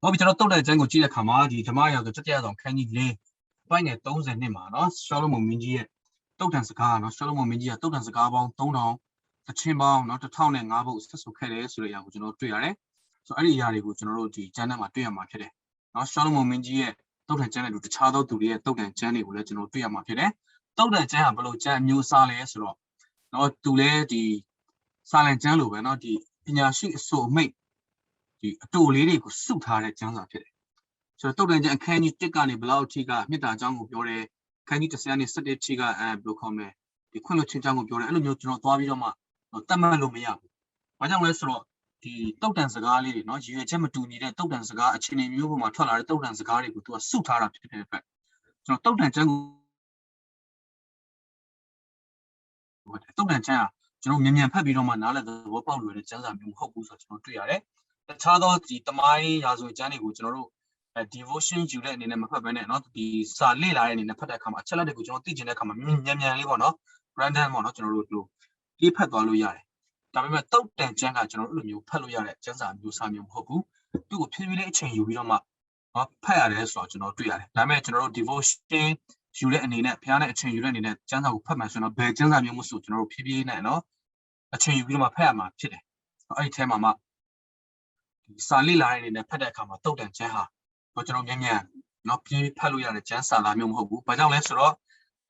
်ဟုတ်ပြီကျွန်တော်တုတ်တန်ချန်ကိုကြည့်တဲ့အခါမှာဒီဓမ္မရာဇဝင်တတိယဆောင်ခန်းကြီး၄ ပိုင်းငယ်30နှစ်မှာနော်ရှောလမုန်မင်းကြီးရဲ့တုတ်တန်စကားနော်ရှောလမုန်မင်းကြီးကတုတ်တန်စကားပေါင်း3000တချင်းပေါင်းနော်1005ပုဒ်ဆက်ဆိုခဲ့တယ်ဆိုတဲ့အရာကိုကျွန်တော်တွေ့ရတယ်ဆိုတော့အဲ့ဒီအရာတွေကိုကျွန်တော်တို့ဒီကျမ်းထဲမှာတွေ့ရမှာဖြစ်တယ်နော်ရှောလမုန်မင်းကြီးရဲ့တုတ်တန်ကျမ်းတွေတခြားသောသူတွေရဲ့တုတ်တန်ကျမ်းတွေကိုလည်းကျွန်တော်တွေ့ရမှာဖြစ်တယ်တုတ်တန်ကျမ်းဟာဘယ်လိုကျမ်းအမျိုးအစားလဲဆိုတော့နော်သူလည်းဒီစာလံကျမ်းလိုပဲနော်ဒီပညာရှိအဆိုအမိတ်ဒီအတူလေးတွေကိုစုထားတဲ့ကျမ်းစာဖြစ်တယ်ဆိုတော့တုတ်တန်ကျမ်းအခန်းကြီး1ကနေဘလောက်အထိကမေတ္တာကြောင်းကိုပြောတယ်အခန်းကြီး10ကနေ17ထိကဘယ်လိုခေါ်မလဲဒီခွင့်လွှတ်ခြင်းကြောင်းကိုပြောတယ်အဲ့လိုမျိုးကျွန်တော်သွားပြီးတော့မှတတ်မှတ်လို့မရဘူး။ဘာကြောင့်လဲဆိုတော့ဒီတုတ်တန်စကားလေးတွေနော်ရည်ရွယ်ချက်မတူညီတဲ့တုတ်တန်စကားအခြေအနေမျိုးပေါ်မှာထွက်လာတဲ့တုတ်တန်စကားတွေကိုသူကစုထားတာဖြစ်တဲ့အတွက်ကျွန်တော်တုတ်တန်ကျမ်းကိုတုတ်တန်ကျမ်းကကျွန်တော်မြန်ဖတ်ပြီးတော့မှနားလည်သဘောပေါက်လို့ရတဲ့ကျမ်းစာမျိုးမဟုတ်ဘူးဆိုတော့ကျွန်တော်တွေ့ရတယ်။တခြားသောဒီတမိုင်းရာဇဝင်ကျမ်းတွေကိုကျွန်တော်တို့devotion ယူတဲ့အနေနဲ့မဖတ်ဘဲနဲ့เนาะဒီစာလေ့လာတဲ့အနေနဲ့ဖတ်တဲ့အခါမှာအချက်လက်တွေကိုကျွန်တော်သိချင်တဲ့အခါမှာမြန်လေးပေါ့နော် random ပေါ့နော်ကျွန်တော်တို့ဒီပြေးဖတ်သွားလို့ရတယ်ဒါပေမဲ့တုတ်တန်ကျမ်းကကျွန်တော်တို့အဲ့လိုမျိုးဖတ်လို့ရတဲ့ကျမ်းစာမျိုးစာမျိုးမဟုတ်ဘူးသူ့ကိုဖြည်းဖြည်းလေးအချိန်ယူပြီးတော့မှဖတ်ရတယ်ဆိုတော့ကျွန်တော်တွေ့ရတယ်ဒါပေမဲ့ကျွန်တော်တို့ devotion ယူတဲ့အနေနဲ့ဘုရားနဲ့အချိန်ယူတဲ့အနေနဲ့ကျမ်းစာကိုဖတ်မှဆိုတော့ဘယ်ကျမ်းစာမျိုးမဆိုကျွန်တော်တို့ဖြည်းဖြည်းနဲ့เนาะအချိန်ယူပြီးတော့မှဖတ်ရမှာဖြစ်တယ်အဲ့ဒီထဲမှာမှဒီစာလေ့လာတဲ့အနေနဲ့ဖတ်တဲ့အခါမှာတုတ်တန်ကျမ်းဟာကျွန်တော်မြန်နော်ပြေးဖတ်လို့ရတဲ့ကျမ်းစာလာမျိုးမဟုတ်ဘူး။ဘာကြောင့်လဲဆိုတော့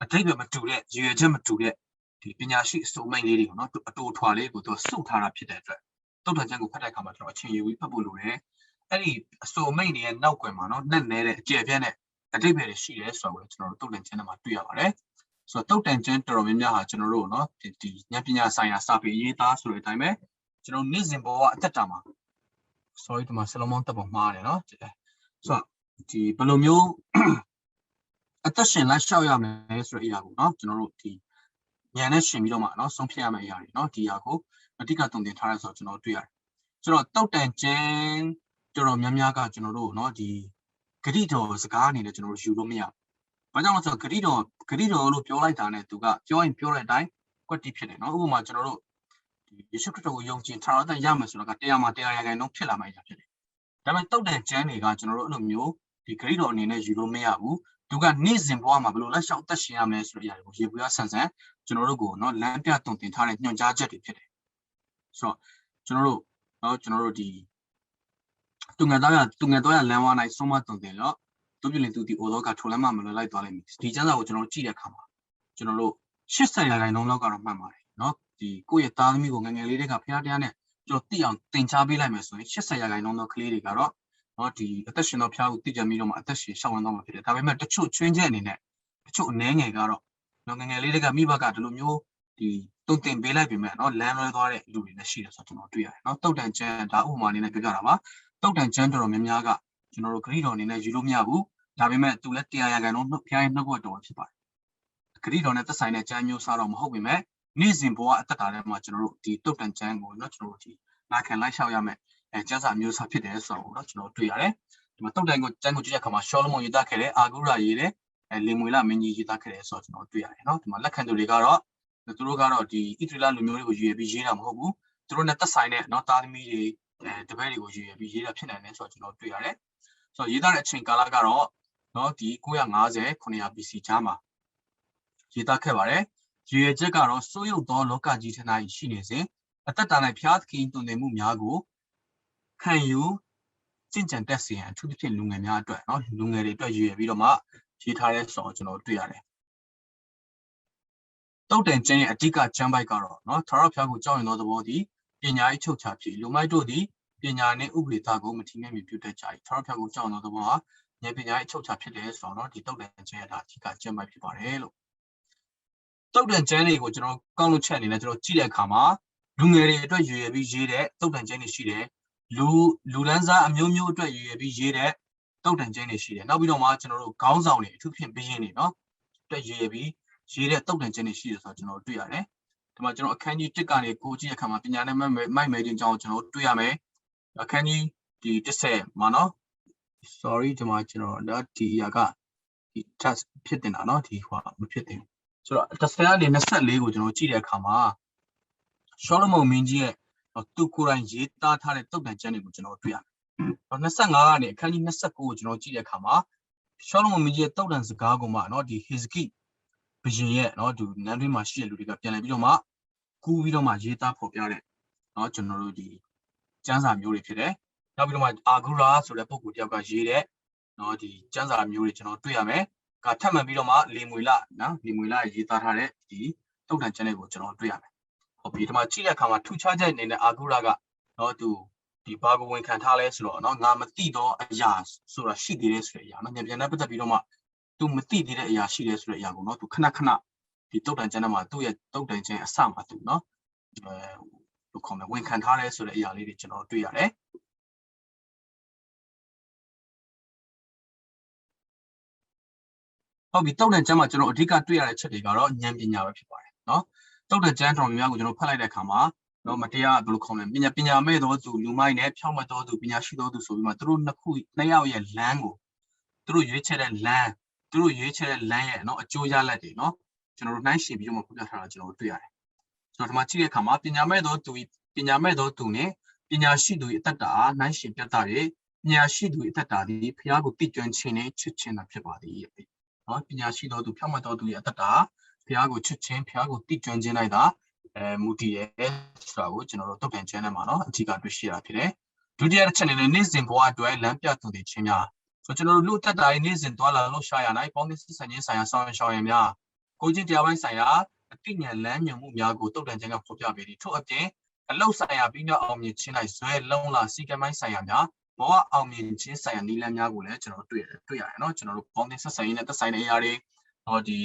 အတိတ်ပဲမတူတဲ့ရည်ရွယ်ချက်မတူတဲ့ဒီပညာရှိအစုံမိတ်လေးတွေကိုနော်အတူထွာလေးကိုသူစုထားတာဖြစ်တဲ့အတွက်တုတ်တန်ကျမ်းကိုဖတ်တဲ့အခါမှာကျွန်တော်အချိန်ယူပြီးဖတ်ဖို့လိုတယ်။အဲ့ဒီအစုံမိတ်တွေရဲ့နောက်ကွယ်မှာနော်နဲ့နဲတဲ့အကျယ်ပြန့်တဲ့အတိတ်ပဲရှိတယ်ဆိုတော့ကျွန်တော်တို့တုတ်တန်ကျမ်းထဲမှာတွေ့ရပါတယ်။ဆိုတော့တုတ်တန်ကျမ်းတော်တော်များများဟာကျွန်တော်တို့နော်ဒီဉာဏ်ပညာဆိုင်ရာစာပေရေးသားဆိုတဲ့အတိုင်းပဲကျွန်တော်နေ့စဉ်ဘဝအသက်တာမှာ sorry ဒီမှာဆလောမွန်တပ်ပုံမှားတယ်နော်ဆိုတော့ဒီဘယ်လိုမျိုးအသက်ရှင်လိုက်ရှောက်ရမယ်ဆိုတဲ့အရာကိုเนาะကျွန်တော်တို့ဒီဉာဏ်နဲ့ရှင်ပြီးတော့မှเนาะဆုံးဖြတ်ရမယ့်အရာတွေเนาะဒီအရာကိုအဓိကတုံတင်ထားရဆိုတော့ကျွန်တော်တွေ့ရတယ်ဆိုတော့တုတ်တန်ကျမ်းတော်တော်များများကကျွန်တော်တို့เนาะဒီဂရိတော်စကားအနေနဲ့ကျွန်တော်တို့ယူလို့မရဘူးဘာကြောင့်လဲဆိုတော့ဂရိတော်လို့ပြောလိုက်တာနဲ့သူကပြောရင်ပြောတဲ့အတိုင်းကွက်တိဖြစ်တယ်เนาะဥပမာကျွန်တော်တို့ဒီယေရှုခရစ်တော်ကိုယုံကြည်ထာဝရတန်ရမယ်ဆိုတော့ကတရားမှာတရားရဂိုင်လုံးဖြစ်လာမှအရာဖြစ်တယ်ဒါပေမဲ့တုတ်တန်ကျမ်းတွေကကျွန်တော်တို့အဲ့လိုမျိုးဒီဂရိတော်အနေနဲ့ယူလို့မရဘူးသူကနေ့စဉ်ဘဝမှာဘယ်လိုလက်လျှောက်သက်ရှင်ရမလဲဆိုတဲ့အရာကိုရေပူရဆန်ဆန်ကျွန်တော်တို့ကိုเนาะလမ်းပြတုံတင်ထားတဲ့ညွှန်ကြားချက်တွေဖြစ်တယ်ဆိုတော့ကျွန်တော်တို့ဒီသူငယ်တော်ရလမ်းဝါး၌ဆုံးမတုံတင်တော့သူပြလင်သူဒီအိုတော်ကထိုလမ်းမှာမလွယ်လိုက်သွားလိမ့်မယ်ဒီကျမ်းစာကိုကျွန်တော်တို့ကြည့်တဲ့အခါမှာကျွန်တော်တို့80ရာခိုင်နှုန်းလောက်ကတော့မှတ်ပါတယ်เนาะဒီကိုယ့်ရဲ့သားသမီးကိုငယ်ငယ်လေးတွေကဖခင်တရားနဲ့ကျွန်တော်သိအောင်သင်ကြားပေးလိုက်မယ်ဆိုရင်80ရာခိုင်နှုန်းသောကလေးတွေကတော့နော်ဒီအသက်ရှင်သောဖျားကိုသိကြပြီးတော့မှအသက်ရှင်ရှောင်လန်းတော့မှာဖြစ်တယ်ဒါပေမဲ့တချို့ချွင်းချက်အနေနဲ့တချို့အနေငယ်ကတော့နော်ငယ်ငယ်လေးတွေကမိဘကဒီလိုမျိုးဒီတုံ့တင်ပေးလိုက်ပြီမဲ့နော်လမ်းလွဲသွားတဲ့လူတွေလည်းရှိတယ်ဆိုတော့ကျွန်တော်တွေ့ရတယ်နော်တုတ်တန်ကျန်းဒါဥပမာအနေနဲ့ပြောကြတာပါတုတ်တန်ကျန်းတော်တော်များများကကျွန်တော်တို့ဂရိတော်အနေနဲ့ယူလို့မရဘူးဒါပေမဲ့သူလည်းတရားရကန်တော့ဖျားရဲ့နှုတ်ဘတ်တော်ဖြစ်ပါတယ်ဂရိတော်နဲ့သက်ဆိုင်တဲ့ကျမ်းမျိုးစားတော့မဟုတ်ပေမဲ့နေ့စဉ်ဘဝအသက်တာထဲမှာကျွန်တော်တို့ဒီတုတ်တန်ကျန်းကိုနော်ကျွန်တော်တို့ဒီနာခံလိုက်လျှောက်ရမယ်ကျမ်းစာမျိုးစာဖြစ်တယ်ဆိုတော့เนาะကျွန်တော်တွေ့ရတယ်ဒီမှာတုတ်တန်ကိုကျမ်းကိုကြည့်တဲ့အခါမှာရှောလမုန်ရေးသားခဲ့တယ်အာဂုရရေးတယ်လင်မွေလမင်းကြီးရေးသားခဲ့တယ်ဆိုတော့ကျွန်တော်တွေ့ရတယ်เนาะဒီမှာလက်ခံသူတွေကတော့သူတို့ကတော့ဒီဣသရေလလူမျိုးတွေကိုယူရပြီးရေးတာမဟုတ်ဘူးသူတို့နဲ့သက်ဆိုင်တဲ့เนาะသားသမီးတွေတပည့်တွေကိုယူရပြီးရေးတာဖြစ်နိုင်တယ်ဆိုတော့ကျွန်တော်တွေ့ရတယ်ဆိုတော့ရေးသားတဲ့အချိန်ကာလကတော့เนาะဒီ950 900 BC ကြားမှာရေးသားခဲ့ပါတယ်ရည်ရွယ်ချက်ကတော့စိုးရုပ်သောလောကကြီးထ၌ရှိနေစဉ်အသက်တာ၌ဖျားသခင်တုန်တင်မှုများကိုခံယူကျင့်ကြံတက်စီရန်အထူးသဖြင့်လူငယ်များအတွက်เนาะလူငယ်တွေအတွက်ရည်ရွယ်ပြီးတော့မှရေးထားတဲ့ဆိုတော့ကျွန်တော်တွေ့ရတယ်တုတ်တန်ကျမ်းရဲ့အဓိကကျမ်းပိုက်ကတော့เนาะထာဝရဘုရားကိုကြောက်ရွံ့သောသဘောသည်ပညာ၏ချုပ်ချဖြစ်လူမိုက်တို့သည်ပညာနှင့်ဥပဒေသားကိုမထီမဲ့မြင်ပြုတတ်ကြ၏ထာဝရဘုရားကိုကြောက်ရွံ့သောသဘောဟာဉာဏ်ပညာ၏ချုပ်ချဖြစ်တယ်ဆိုတော့เนาะဒီတုတ်တန်ကျမ်းရဲ့အဓိကကျမ်းပိုက်ဖြစ်ပါတယ်လို့တုတ်တန်ကျမ်းတွေကိုကျွန်တော်ကောက်လို့ချက်အနေနဲ့ကျွန်တော်ကြည့်တဲ့အခါမှာလူငယ်တွေအတွက်ရည်ရွယ်ပြီးရေးတဲ့တုတ်တန်ကျမ်းတွေရှိတယ်လူတန်းစားအမျိုးမျိုးအတွက်ရည်ရွယ်ပြီးရေးတဲ့တုတ်တန်ကျမ်းတွေရှိတယ်နောက်ပြီးတော့မှကျွန်တော်တို့ခေါင်းဆောင်တွေအထူးဖြင့်ဘီရင်တွေเนาะအတွက်ရည်ရွယ်ပြီးရေးတဲ့တုတ်တန်ကျမ်းတွေရှိတယ်ဆိုတော့ကျွန်တော်တွေ့ရတယ်ဒီမှာကျွန်တော်အခန်းကြီး1ကနေကိုကြည့်တဲ့အခါမှာပညာနဲ့မိုက်မဲခြင်းကြောင်းကျွန်တော်တွေ့ရမယ်အခန်းကြီးဒီ10မှာเนาะ sorry ဒီမှာကျွန်တော်ဒီအရာကဒီ task ဖြစ်တင်တာเนาะဒီဟိုမဖြစ်တင်ဆိုတော့10ကနေ24ကိုကျွန်တော်ကြည့်တဲ့အခါမှာရှောလမုန်မင်းကြီးရဲ့သူကိုယ်တိုင်ရေးသားထားတဲ့တုတ်တန်ကျမ်းတွေကိုကျွန်တော်တွေ့ရတယ်25ကနေအခန်းကြီး29ကိုကျွန်တော်ကြည့်တဲ့အခါမှာ ရှောလမုန်မင်းကြီးရဲ့တောက်တန်စကားကိုမှနော်ဒီဟေဇကိဘုရင်ရဲ့နော်ဒီနန်းတွင်းမှာရှိတဲ့လူတွေကပြန်လည်ပြီးတော့မှကူးပြီးတော့မှရေးသားဖော်ပြတဲ့နော်ကျွန်တော်တို့ဒီကျမ်းစာမျိုးတွေဖြစ်တယ်နောက်ပြီးတော့မှအာဂူရာဆိုတဲ့ပုဂ္ဂိုလ်တယောက်ကရေးတဲ့နော်ဒီကျမ်းစာမျိုးတွေကျွန်တော်တွေ့ရမယ်ကထပ်မံပြီးတော့မှလေမွေလနော်လေမွေလရေးသားထားတဲ့ဒီတုတ်တန်ကျမ်းတွေကိုကျွန်တော်တွေ့ရမယ်ဟုတ်ပြီဒီမှာကြည့်တဲ့အခါမှာထူးခြားချက်အနေနဲ့အာဂူရာကနော်သူဒီဘာကိုဝန်ခံထားလဲဆိုတော့နော်ငါမသိတော့အရာဆိုတာရှိသေးတယ်ဆိုတဲ့အရာနော်ဉာဏ်ပြန်နဲ့ပတ်သက်ပြီးတော့မှသူမသိသေးတဲ့အရာရှိတယ်ဆိုတဲ့အရာကိုနော်သူခဏခဏဒီတုတ်တန်ကျမ်းထဲမှာသူ့ရဲ့တုတ်တန်ကျမ်းအစမှာသူနော်လို့ခေါ်မယ်ဝန်ခံထားလဲဆိုတဲ့အရာလေးတွေကျွန်တော်တွေ့ရတယ်ဟုတ်ပြီတုတ်တန်ကျမ်းမှာကျွန်တော်အဓိကတွေ့ရတဲ့ချက်တွေကတော့ဉာဏ်ပညာပဲဖြစ်ပါတယ်နော်တုတ်တန်ကျမ်းတော်များကိုကျွန်တော်ဖတ်လိုက်တဲ့အခါမှာနော်မတရားဘယ်လိုခေါ်မလဲပညာမဲ့သောသူလူမိုက်နဲ့ဖြောင့်မတ်သောသူပညာရှိသောသူဆိုပြီးမှသူတို့နှစ်ယောက်ရဲ့လမ်းကိုသူတို့ရွေးချယ်တဲ့လမ်းသူတို့ရွေးချယ်တဲ့လမ်းရဲ့နော်အကျိုးရလဒ်တွေနော်ကျွန်တော်တို့နှိုင်းယှဉ်ပြီးတော့မှပြသထားတာကျွန်တော်တို့တွေ့ရတယ်ဆိုတော့ဒီမှာကြည့်တဲ့အခါမှာပညာမဲ့သောသူနဲ့ပညာရှိသူရဲ့အတ္တအားနှိုင်းယှဉ်ပြသတဲ့ပညာရှိသူရဲ့အတ္တသည်ဖျားကိုတည်ကျွမ်းခြင်းနဲ့ချစ်ခြင်းသာဖြစ်ပါသည်နော်ပညာရှိသောသူဖြောင့်မတ်သောသူရဲ့အတ္တဖျားကိုချစ်ခြင်းဖျားကိုတည်ကျွမ်းခြင်း၌သာမူတည်ရဲဆိုတာကိုကျွန်တော်တို့တုတ်ပြန်ခြင်းနဲ့မှာနော်အထူးကတွေ့ရှိရတာဖြစ်တယ်ဒုတိယတစ်ချက်အနေနဲ့နေ့စဉ်ဘဝအတွက်လမ်းပြသူတွေချင်းများဆိုကျွန်တော်တို့လူတက်တာရေးနေ့စဉ်သွားလာလို့ရှာရနိုင်ပေါင်းသင်းဆက်ဆံခြင်းဆိုင်ရာဆောင်ရွက်များကိုချင်းတရားပိုင်းဆိုင်ရာအသိဉာဏ်လမ်းညွှန်မှုများကိုတုတ်ပြန်ခြင်းကဖော်ပြပေးသည်ထို့အပြင်အလောက်ဆိုင်ရာပြီးမြောက်အောင်မြင်ခြင်း၌ဇွဲလုံးလာစီကံပိုင်းဆိုင်ရာများဘဝအောင်မြင်ခြင်းဆိုင်ရာနည်းလမ်းများကိုလည်းကျွန်တော်တွေ့ရတယ်နော်ကျွန်တော်တို့ပေါင်းသင်းဆက်ဆံရေးနဲ့သက်ဆိုင်တဲ့အရာတွေဟောဒ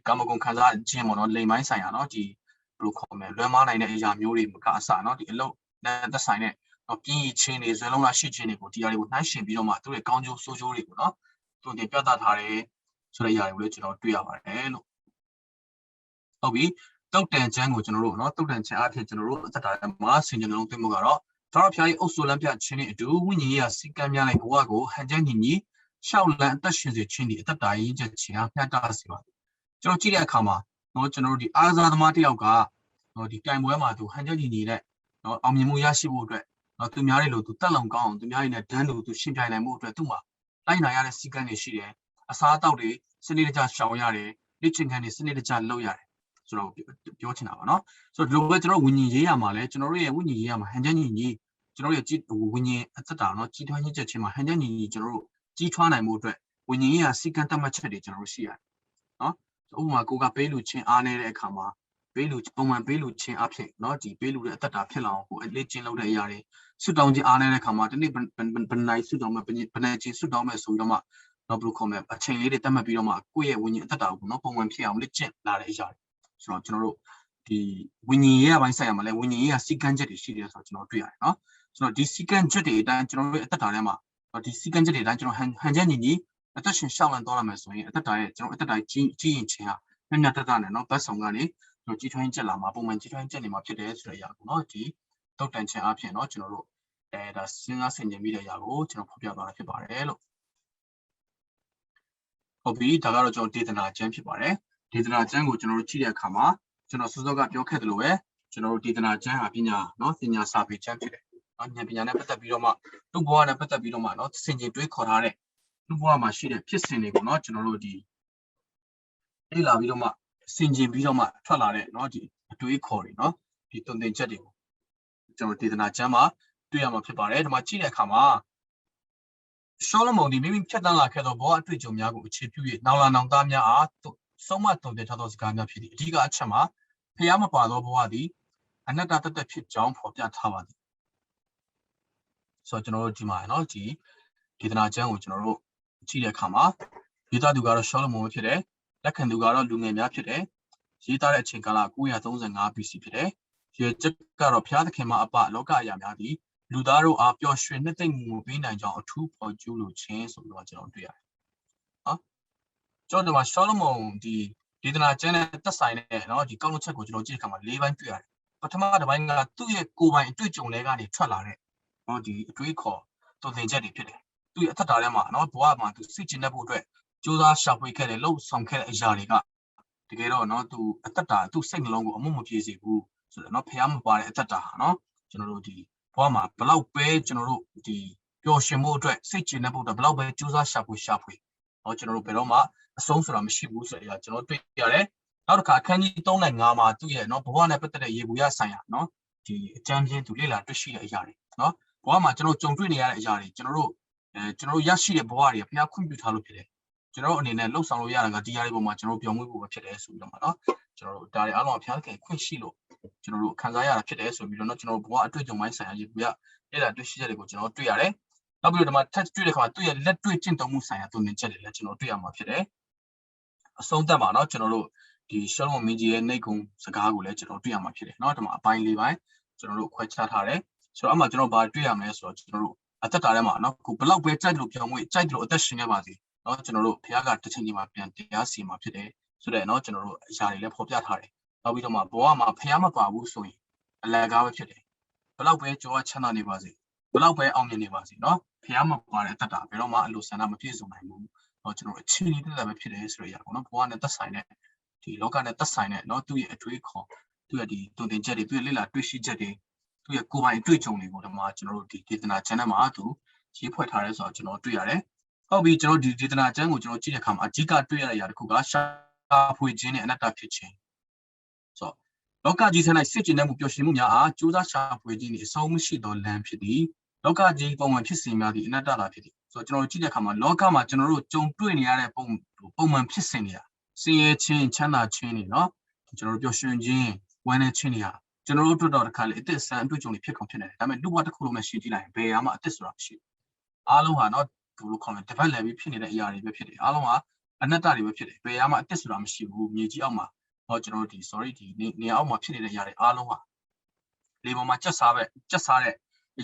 ီကာမဂုဏ်ခံစားခြင်းပေါ့နော်လိမ်ပိုင်းဆိုင်ရာနော်ဒီဘယ်လိုခေါ်မလဲလွဲမားနိုင်တဲ့အရာမျိုးတွေကအစနော်ဒီအလုပ်နဲ့သက်ဆိုင်တဲ့ပြင်းရချင်းတွေဇွဲလုံးလာရှိခြင်းတွေကိုဒီအရာတွေကိုနှိုင်းယှဉ်ပြီးတော့မှသူ့ရဲ့ကောင်းကျိုးဆိုးကျိုးတွေကိုနော်သူတင်ပြသထားတယ်ဆိုတဲ့အရာတွေကိုလည်းကျွန်တော်တွေ့ရပါတယ်လို့ဟုတ်ပြီတုတ်တန်ချမ်းကိုကျွန်တော်တို့နော်တုတ်တန်ချမ်းအဖြစ်ကျွန်တော်တို့အသက်တာမှာဆင်ခြင်လုံးသိမှုကတော့သောရဖျားရဲ့အုပ်စိုးလမ်းပြခြင်းနဲ့အတူဝိညာဉ်ရေးစီကံများလိုက်ဘဝကိုဟန်ချက်ညီညီရှောက်လန်းအသက်ရှင်စေခြင်းဒီအသက်တာရင်းချက်ခြင်းအားမျှတစေပါကျွန်တော်ကြည့်တဲ့အခါမှာနော်ကျွန်တော်တို့ဒီအားစားသမားတစ်ယောက်ကနော်ဒီတိုင်ပွဲမှာသူဟန်ချက်ညီညီနဲ့နော်အောင်မြင်မှုရရှိဖို့အတွက်နော်သူများတွေလို့သူတက်လုံကောင်းအောင်သူများတွေနဲ့ဒန်းလို့သူရှင်းပြနိုင်မှုအတွက်သူ့မှာလိုက်နာရတဲ့စီကံတွေရှိတယ်အစားအသောက်တွေစနစ်တကျရှောင်ရတယ်လေ့ကျင့်ခန်းတွေစနစ်တကျလုပ်ရတယ်ဆိုတော့ပြောချင်တာပါနော်ဆိုတော့ဒီလိုပဲကျွန်တော်ဝิญဉ်ရေးရမှာလဲကျွန်တော်တို့ရဲ့ဝิญဉ်ရေးရမှာဟန်ချက်ညီညီကျွန်တော်ရဲ့ဝิญဉ်အသက်တာနော်ကြီးထွားရင်းချက်ချင်းမှာဟန်ချက်ညီညီကျွန်တော်တို့ကြီးထွားနိုင်မှုအတွက်ဝิญဉ်ရေးရစီကံတတ်မှတ်ချက်တွေကျွန်တော်တို့ရှိရတယ်နော်ဥပမာကိုကပေးလူချင်းအားနေတဲ့အခါမှာပေးလူပုံမှန်ပေးလူချင်းအဖြစ်နော်ဒီပေးလူတဲ့အသက်တာဖြစ်လာအောင်ကိုအလေးချင်းလုပ်တဲ့အရာတွေဆွတောင်းခြင်းအားနေတဲ့အခါမှာဒီနေ့ဘယ်နိုင်ဆွတောင်းမဲ့ဘယ်နဲ့ချင်းဆွတောင်းမဲ့ဆိုပြီးတော့မှနော်ဘယ်လိုခေါ်မလဲအချိန်လေးတွေတတ်မှတ်ပြီးတော့မှကိုယ့်ရဲ့ဝิญဉ်အသက်တာကိုနော်ပုံမှန်ဖြစ်အောင်လေ့ကျင့်လာတဲ့အရာတွေဆိုတော့ကျွန်တော်တို့ဒီဝิญဉ်ရေးအပိုင်းဆိုင်ရာမှာလဲဝิญဉ်ရေးကစီကံချက်တွေရှိတယ်ဆိုတော့ကျွန်တော်တွေ့ရတယ်နော်ဆိုတော့ဒီစီကံချက်တွေအတိုင်းကျွန်တော်တို့အသက်တာထဲမှာဒီစီကံချက်တွေအတိုင်းကျွန်တော်ဟန်ချက်ညီညီအသက်ရှင်ရှောက်လန်းသွားရမယ်ဆိုရင်အသက်တာရဲ့ကျွန်တော်အသက်တာကြီးရင်ချင်းဟာမျက်နှာတက်တာနဲ့နော်ဘတ်ဆောင်ကနေကျွန်တော်ကြီးထွားချက်လာမှာပုံမှန်ကြီးထွားချက်နေမှာဖြစ်တယ်ဆိုတဲ့အရာကိုနော်ဒီတုတ်တန်ချင်အဖြစ်နော်ကျွန်တော်တို့ဒါစဉ်းစားဆင်ခြင်မိတဲ့အရာကိုကျွန်တော်ဖော်ပြသွားတာဖြစ်ပါတယ်လို့ဟုတ်ပြီဒါကတော့ကျွန်တော်ဒေသနာကျမ်းဖြစ်ပါတယ်ဒေသနာကျမ်းကိုကျွန်တော်တို့ကြည့်တဲ့အခါမှာကျွန်တော်စောစောကပြောခဲ့တယ်လို့ပဲကျွန်တော်တို့ဒေသနာကျမ်းဟာပညာနော်ပညာစာပေကျမ်းဖြစ်တယ်နော်ဉာဏ်ပညာနဲ့ပတ်သက်ပြီးတော့မှလူဘဝနဲ့ပတ်သက်ပြီးတော့မှနော်ဆင်ခြင်တွေးခေါ်ထားတဲ့လူဘဝမှာရှိတဲ့ဖြစ်စဉ်တွေကိုနော်ကျွန်တော်တို့ဒီလေ့လာပြီးတော့မှဆင်ခြင်ပြီးတော့မှထွက်လာတဲ့နော်ဒီအတွေးခေါ်တွေနော်ဒီတုံသင်ချက်တွေကိုကျွန်တော်ဒေသနာကျမ်းမှာတွေ့ရမှာဖြစ်ပါတယ်ဒီမှာကြည့်တဲ့အခါမှာရှောလမုန်ဒီမိမိဖြတ်တန်းလာခဲ့သောဘဝအတွေ့အကြုံများကိုအခြေပြု၍နောင်လာနောင်သားများအားဆုံးမတုံ့ပြန်ထားသောစကားများဖြစ်သည်အဓိကအချက်မှာဖျားမပါသောဘဝသည်အနတ္တတသက်ဖြစ်ကြောင်းဖော်ပြထားပါသည်ဆိုတော့ကျွန်တော်တို့ဒီမှာနော်ဒီဒေသနာကျမ်းကိုကျွန်တော်တို့ကြည့်တဲ့အခါမှာရေးသားသူကတော့ရှောလမုန်ဖြစ်တယ်လက်ခံသူကတော့လူငယ်များဖြစ်တယ်ရေးသားတဲ့အချိန်ကာလ935 BC ဖြစ်တယ်ရေချက်ကတော့ဖျားသခင်မှာအပလောကအရာများသည်လူသားတို့အားပျော်ရွှင်နှစ်သိမ့်မှုပေးနိုင်ကြောင်းအထူးပေါ်ကျူးလို့ခြင်းဆိုပြီးတော့ကျွန်တော်တွေ့ရတယ်နော်ကျွန်တော်ဒီမှာရှောလမုန်ဒီဒေသနာကျမ်းနဲ့သက်ဆိုင်တဲ့နော်ဒီကောက်လို့ချက်ကိုကျွန်တော်ကြည့်တဲ့အခါမှာ၄ပိုင်းတွေ့ရတယ်ပထမတစ်ပိုင်းကသူ့ရဲ့ကိုယ်ပိုင်အတွေ့အကြုံတွေကနေထွက်လာတဲ့နော်ဒီအတွေးခေါ်တုံသင်ချက်တွေဖြစ်တယ်သူ့ရဲ့အသက်တာထဲမှာနော်ဘဝမှာသူစိတ်ကျဉ်တဲ့ဖို့အတွက်ကြိုးစားရှာဖွေခဲ့တဲ့လှုပ်ဆောင်ခဲ့တဲ့အရာတွေကတကယ်တော့နော်သူအသက်တာသူ့စိတ်နှလုံးကိုအမှုမပြေစေဘူးဆိုတော့နော်ဖျားမပါတဲ့အသက်တာဟာနော်ကျွန်တော်တို့ဒီဘဝမှာဘလောက်ပဲကျွန်တော်တို့ဒီပျော်ရွှင်မှုအတွက်စိတ်ကျဉ်တဲ့ဖို့အတွက်ဘလောက်ပဲကြိုးစားရှာဖွေ ကျွန်တော်တို့ဘယ်တော့မှအဆုံးဆိုတာမရှိဘူးဆိုတဲ့အရာကျွန်တော်တွေ့ရတယ်နောက်တစ်ခါအခန်းကြီး3နဲ့5မှာသူ့ရဲ့နော်ဘဝနဲ့ပတ်သက်တဲ့ရေဘူးရဆိုင်ရာနော်ဒီအကြမ်းပြင်းသူလေ့လာတွေ့ရှိတဲ့အရာတွေနော်ဘဝမှာကျွန်တော်ကြုံတွေ့နေရတဲ့အရာတွေကျွန်တော်တို့ရရှိတဲ့ဘဝတွေဘုရားခွင့်ပြုထားလို့ဖြစ်တယ်ကျွန်တော်အနေနဲ့လှုပ်ဆောင်လို့ရတာကဒီຢာတွေပေါ်မှာကျွန်တော်ပြောင်းလဲဖို့ပဲဖြစ်တယ်ဆိုပြီးတော့မှာနော်ကျွန်တော်တို့ဒါတွေအားလုံးဘုရားခင်ခွင့်ရှိလို့ကျွန်တော်တို့ခံစားရတာဖြစ်တယ်ဆိုပြီးတော့နော်ကျွန်တော်တို့ဘဝအတွေ့အကြုံပိုင်းဆိုင်ရာရေဘူးရလေ့လာတွေ့ရှိချက်တွေကိုကျွန်တော်တွေ့ရတယ်နောက်ပြီးတော့ဒီမှာ touch တွေ့တဲ့ခါမှာသူ့ရဲ့လက်တွေ့ကျင့်သုံးမှုဆိုင်ရာသူမြင်ချက်တွေလည်းကျွန်တော်တွေ့ရမှာဖြစ်တယ်အဆုံးသတ်ပါနော်ကျွန်တော်တို့ဒီရှောလမုန်မင်းကြီးရဲ့နှိတ်ကုံစကားကိုလည်းကျွန်တော်တွေ့ရမှာဖြစ်တယ်เนาะဒီမှာအပိုင်း၄ပိုင်းကျွန်တော်တို့ခွဲခြားထားတယ်ဆိုတော့အမှကျွန်တော်ဘာတွေ့ရမလဲဆိုတော့ကျွန်တော်တို့အသက်တာထဲမှာเนาะကိုဘလောက်ပဲကြိုက်လို့ပြောင်းဝင်ကြိုက်လို့အသက်ရှင်နေပါစေเนาะကျွန်တော်တို့ဘုရားကတစ်ချိန်ချိန်မှာပြန်တရားစီမှာဖြစ်တယ်ဆိုတော့เนาะကျွန်တော်တို့အရာတွေလည်းဖော်ပြထားတယ်နောက်ပြီးတော့မှဘဝမှာဘုရားမပါဘူးဆိုရင်အလကားပဲဖြစ်တယ်ဘလောက်ပဲကြောချမ်းသာနေပါစေဘလောက်ပဲအောင်မြင်နေပါစေเนาะဘုရားမပါတဲ့အသက်တာဘယ်တော့မှအလိုဆန္ဒမပြည့်စုံနိုင်ဘူးကျွန်တော်အချင်းကြီးတက်တာပဲဖြစ်တယ်ဆိုရရပါတော့ဘဝနဲ့သက်ဆိုင်တဲ့ဒီလောကနဲ့သက်ဆိုင်တဲ့เนาะသူ့ရဲ့အတွေ့အခေါ်သူ့ရဲ့ဒီတုံတင်ချက်တွေသူ့ရဲ့လေ့လာတွေ့ရှိချက်တွေသူ့ရဲ့ကိုယ်ပိုင်အတွေ့အကြုံတွေကိုဒီမှာကျွန်တော်တို့ဒီဒေသနာကျမ်းထဲမှာသူရေးဖွဲ့ထားတယ်ဆိုတော့ကျွန်တော်တွေ့ရတယ်ဟုတ်ပြီကျွန်တော်ဒီဒေသနာကျမ်းကိုကျွန်တော်ကြည့်တဲ့အခါမှာအဓိကတွေ့ရတဲ့အရာတစ်ခုကရှာဖွေခြင်းနဲ့အနတ္တဖြစ်ခြင်းဆိုတော့လောကကြီးထဲ၌စစ်ကျင်တဲ့မှုပျော်ရွှင်မှုများအားကြိုးစားရှာဖွေခြင်းနှင့်အဆုံးမရှိသောလမ်းဖြစ်သည်လောကကြီးပုံမှန်ဖြစ်စဉ်များသည့်အနတ္တသာဖြစ်သည်ဆိုတော့ကျွန်တော်ကြည့်တဲ့အခါမှာလောကမှာကျွန်တော်တို့ကြုံတွေ့နေရတဲ့ပုံမှန်ဖြစ်စဉ်တွေကစင်ရဲချင်းချမ်းသာခြင်းတွေเนาะကျွန်တော်တို့ပျော်ရွှင်ခြင်းဝမ်းနည်းခြင်းတွေကကျွန်တော်တို့တွေ့တော့တစ်ခါလေအသက်ဆန်းအတွေ့အကြုံတွေဖြစ်ကုန်ဖြစ်နေတယ်ဒါပေမဲ့လူဘဝတစ်ခုလုံးနဲ့ရှင်းကြည့်လိုက်ရင်ဘယ်မှာအသက်ဆိုတာမရှိဘူးအားလုံးဟာเนาะဘယ်လိုခေါ်လဲ develop ပြီးဖြစ်နေတဲ့အရာတွေပဲဖြစ်တယ်အားလုံးဟာအနတ္တတွေပဲဖြစ်တယ်ဘယ်မှာအသက်ဆိုတာမရှိဘူးမြေကြီးအောက်မှာเนาะကျွန်တော်တို့ဒီ sorry ဒီနေအောက်မှာဖြစ်နေတဲ့အရာတွေအားလုံးဟာလေပေါ်မှာကြက်စားတဲ့အ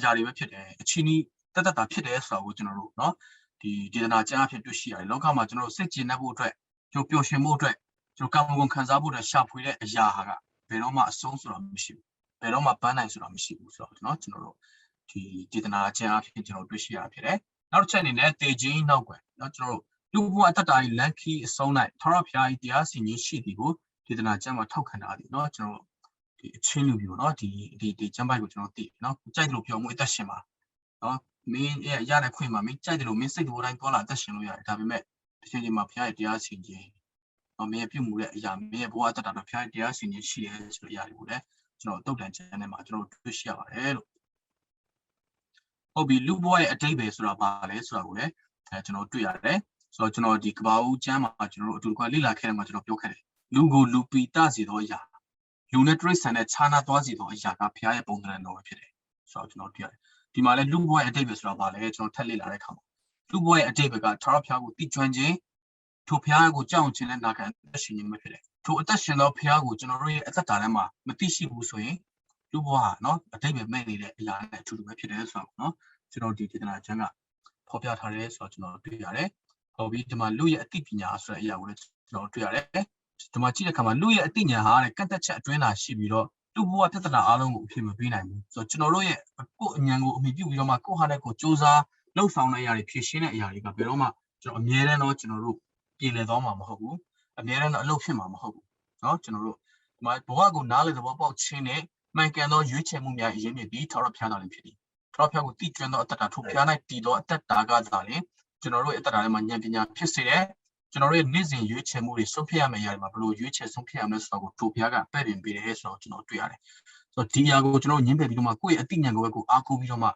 ရာတွေပဲဖြစ်တယ်အချင်းကြီးတက်တာဖြစ်တယ်ဆိုတာကိုကျွန်တော်တို့เนาะဒီဒေသနာကျမ်းအဖြစ်တွေ့ရှိရတယ်လောကမှာကျွန်တော်တို့စိတ်ကျဉ်တဲ့ဖို့အတွက်ကျွန်တော်ပျော်ရွှင်ဖို့အတွက်ကျွန်တော်ကောင်းကောင်းခံစားဖို့အတွက်ရှာဖွေတဲ့အရာဟာကဘယ်တော့မှအဆုံးဆိုတာမရှိဘူးဘယ်တော့မှပန်းနိုင်ဆိုတာမရှိဘူးဆိုတော့เนาะကျွန်တော်တို့ဒီဒေသနာကျမ်းအဖြစ်ကျွန်တော်တွေ့ရှိရဖြစ်တယ်နောက်တစ်ချက်အနေနဲ့တေခြင်းနောက်ွယ်เนาะကျွန်တော်တို့လူဘဝအတ္တတာကြီးလန်ခီအဆုံး၌ထာဝရဘုရား၏တရားစီရင်ရှိသည်ကိုဒေသနာကျမ်းမှာထောက်ခံထားသည်เนาะကျွန်တော်တို့ဒီအချင်းလူမျိုးเนาะဒီကျမ်းပိုက်ကိုကျွန်တော်သိเนาะကြိုက်လို့ပြောမှုအသက်ရှင်ပါเนาะမင်းရတဲ့ခွင့်မှာမင်းကြိုက်တယ်လို့မင်းစိတ်တော်တိုင်းသွားလာအသက်ရှင်လို့ရတယ်ဒါပေမဲ့တစ်ချိန်ချိန်မှာဘုရားရဲ့တရားစီရင်မင်းပြုမှုတဲ့အရာမင်းရဲ့ဘဝအတ္တတာတော့ဘုရားရဲ့တရားစီရင်ရှိတယ်ဆိုတဲ့အရာတွေကိုလည်းကျွန်တော်တုတ်တန်ချမ်းထဲမှာကျွန်တော်တွေ့ရှိရပါတယ်လို့ဟုတ်ပြီလူဘဝရဲ့အတိတ်ပဲဆိုတာပါလဲဆိုတာကိုလည်းကျွန်တော်တွေ့ရတယ်ဆိုတော့ကျွန်တော်ဒီကဘာဦးကျမ်းမှာကျွန်တော်တို့အတူတကွလေ့လာခဲ့တယ်မှာကျွန်တော်ပြောခဲ့တယ်လူကိုလူပီတစေသောအရာလူနဲ့တိရစ္ဆာန်နဲ့ခြားနာသွားစေသောအရာကဘုရားရဲ့ပုံသဏ္ဍာန်တော်ပဲဖြစ်တယ်ဆိုတော့ကျွန်တော်တွေ့ရတယ်ဒီမှာလဲလူဘဝရဲ့အတိတ်ပဲဆိုတာပါလဲကျွန်တော်ထပ်လေ့လာတဲ့အခါမှာလူဘဝရဲ့အတိတ်ပဲကထာဝရဘုရားကိုတိကျွမ်းခြင်းထိုဘုရားကိုကြောက်ခြင်းနဲ့နာခံအသက်ရှင်ခြင်းပဲဖြစ်တယ်ထိုအသက်ရှင်သောဘုရားကိုကျွန်တော်တို့ရဲ့အသက်တာထဲမှာမသိရှိဘူးဆိုရင်လူဘဝเนาะအတိတ်ပဲမဲ့နေတဲ့အရာနဲ့အထူးတူပဲဖြစ်တယ်ဆိုတော့เนาะကျွန်တော်ဒီဒေသနာကျမ်းကဖော်ပြထားတယ်ဆိုတော့ကျွန်တော်တွေ့ရတယ်ဟုတ်ပြီဒီမှာလူရဲ့အသိပညာဆိုတဲ့အရာကိုလည်းကျွန်တော်တွေ့ရတယ်ဒီမှာကြည့်တဲ့အခါမှာလူရဲ့အသိဉာဏ်ဟာတဲ့ကန့်သက်ချက်အတွင်းသာရှိပြီးတော့လူဘဝပြဿနာအားလုံးကိုအဖြစ်မပေးနိုင်ဘူးဆိုတော့ကျွန်တော်တို့ရဲ့ကိုယ်အဉာဏ်ကိုအမိပြုပြီးတော့မှကိုယ်ဟာနဲ့ကိုယ်စူးစမ်းလှုပ်ဆောင်တဲ့အရာတွေဖြည့်ရှင်းတဲ့အရာတွေကဘယ်တော့မှကျွန်တော်အမြဲတမ်းတော့ကျွန်တော်တို့ပြင်လည်သွားမှာမဟုတ်ဘူးအမြဲတမ်းတော့အလုပ်ဖြစ်မှာမဟုတ်ဘူးเนาะကျွန်တော်တို့ဒီမှာဘဝကိုနားလည်သဘောပေါက်ခြင်းနဲ့မှန်ကန်သောရွေးချယ်မှုများအရေးမြစ်ပြီးထာဝရဘုရားတော်လည်းဖြစ်သည်ထာဝရဘုရားကိုတည်ကျွမ်းသောအတ္တတာထိုဘုရား၌တည်သောအတ္တတာကသာလေကျွန်တော်တို့ရဲ့အတ္တတာထဲမှာဉာဏ်ပညာဖြစ်စေတယ်ကျွန်တော်တို့ရဲ့နေ့စဉ်ရွေးချယ်မှုတွေဆုံးဖြတ်ရမယ့်အရာတွေမှာဘယ်လိုရွေးချယ်ဆုံးဖြတ်ရမလဲဆိုတော့ထိုဘုရားကပဲ့ပြင်ပေးတယ်ဆိုတော့ကျွန်တော်တွေ့ရတယ်ဆိုတော့ဒီအရာကိုကျွန်တော်ညှင်းပယ်ပြီးတော့မှကိုယ့်ရဲ့အသိဉာဏ်ကိုပဲကိုအားကိုးပြီးတော့မှ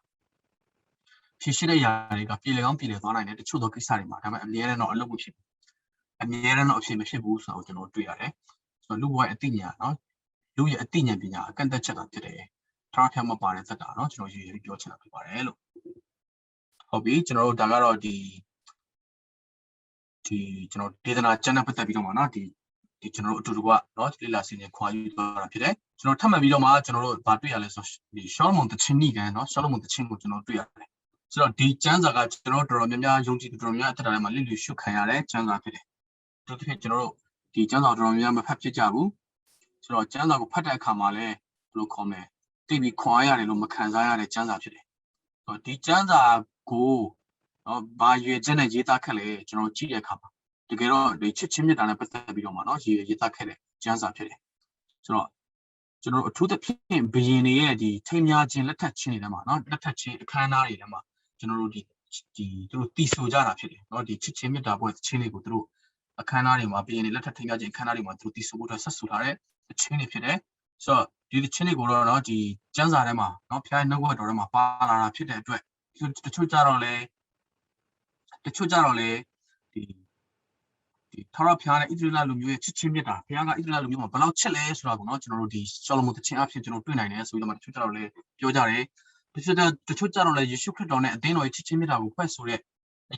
ဖြည့်ရှင်းတဲ့ຢာတွေကပြည်လေကောင်းပြည်လေသွားနိုင်တယ်တချို့သောကိစ္စတွေမှာဒါပေမဲ့အမြဲတမ်းတော့အလုပ်မဖြစ်ဘူးအမြဲတမ်းတော့အဖြစ်မဖြစ်ဘူးဆိုတော့ကျွန်တော်တွေ့ရတယ်ဆိုတော့လူဘဝရဲ့အသိဉာဏ်เนาะလူရဲ့အသိဉာဏ်ပညာအကန့်အသတ်ချက်တာဖြစ်တယ်ထာဝရဘုရားမပါတဲ့သက်တာเนาะကျွန်တော်ရေးပြောချင်တာဖြစ်ပါတယ်လို့ဟုတ်ပြီကျွန်တော်တို့ဒါကတော့ဒီကျွန်တော်ဒေသနာကျမ်းနဲ့ပတ်သက်ပြီးတော့မှเนาะဒီကျွန်တော်တို့အတူတူကเนาะလေ့လာစီရင်ခွာယူသွားတာဖြစ်တယ်ကျွန်တော်ထပ်မှတ်ပြီးတော့မှကျွန်တော်တို့ဗာတွေ့ရလဲဆိုဒီရှောလမုန်တခြင်းနိကန်เนาะရှောလမုန်တခြင်းကိုကျွန်တော်တွေ့ရတယ်ဆိုတော့ဒီကျမ်းစာကကျွန်တော်တော်တော်များများယုံကြည်သူတော်တော်များအထက်ထဲမှာလစ်လျူရှုခံရတဲ့ကျမ်းစာဖြစ်တယ်ဒီတစ်ဖြစ်ကျွန်တော်တို့ဒီကျမ်းစာတော်တော်များမဖတ်ဖြစ်ကြဘူးဆိုတော့ကျမ်းစာကိုဖတ်တဲ့အခါမှာလဲဘယ်လိုခေါ်မလဲတိတ်ပြီးခွာရတယ်လို့မခံစားရတဲ့ကျမ်းစာဖြစ်တယ်ဆိုတော့ဒီကျမ်းစာကိုနော်ဘာရွေချက်နဲ့ရေးသားခဲ့လဲကျွန်တော်ကြည့်တဲ့အခါမှာတကယ်တော့ဒီချစ်ချင်းမြတ်တာနဲ့ပတ်သက်ပြီးတော့မှနော်ရေးသားခဲ့တဲ့ကျမ်းစာဖြစ်တယ်ဆိုတော့ကျွန်တော်အထူးသဖြင့်ဘယင်တွေရဲ့ဒီထိမ်းများခြင်းလက်ထပ်ခြင်းတွေထဲမှာနော်လက်ထပ်ခြင်းအခမ်းအနားတွေထဲမှာကျွန်တော်တို့ဒီ ဒီသူတို့တီဆိုကြတာဖြစ်တယ်နော်ဒီချစ်ချင်းမြတ်တာပွဲချင်းလေးကိုသူတို့အခမ်းအနားတွေမှာပြင်နေလက်ထပ်ထိန်းထားခြင်းအခမ်းအနားတွေမှာသူတို့တီဆိုဖို့အတွက်ဆက်ဆူထားတဲ့ချင်းတွေဖြစ်တယ်ဆိုတော့ဒီချင်းတွေကိုတော့နော်ဒီကျမ်းစာထဲမှာနော်ဖျားရဲ့နှုတ်ဘတ်တော်ထဲမှာပါလာတာဖြစ်တဲ့အတွက်တချို့ကြတော့လေဒီထာဝရဘုရားနဲ့ဣသရေလလူမျိုးရဲ့ချစ်ချင်းမြတ်တာဘုရားကဣသရေလလူမျိုးမှာဘယ်လောက်ချစ်လဲဆိုတာကိုနော်ကျွန်တော်တို့ဒီရှောလမုန်သခင်အဖြစ်ကျွန်တော်တွေ့နိုင်တယ်ဆိုပြီးတော့မှတချို့ကြတော့လေပြောကြတယ်တချို့ကြတော့လေယေရှုခရစ်တော်နဲ့အသင်းတော်ရဲ့ချစ်ချင်းမြတ်တာကိုဖွဲ့ဆိုတဲ့အ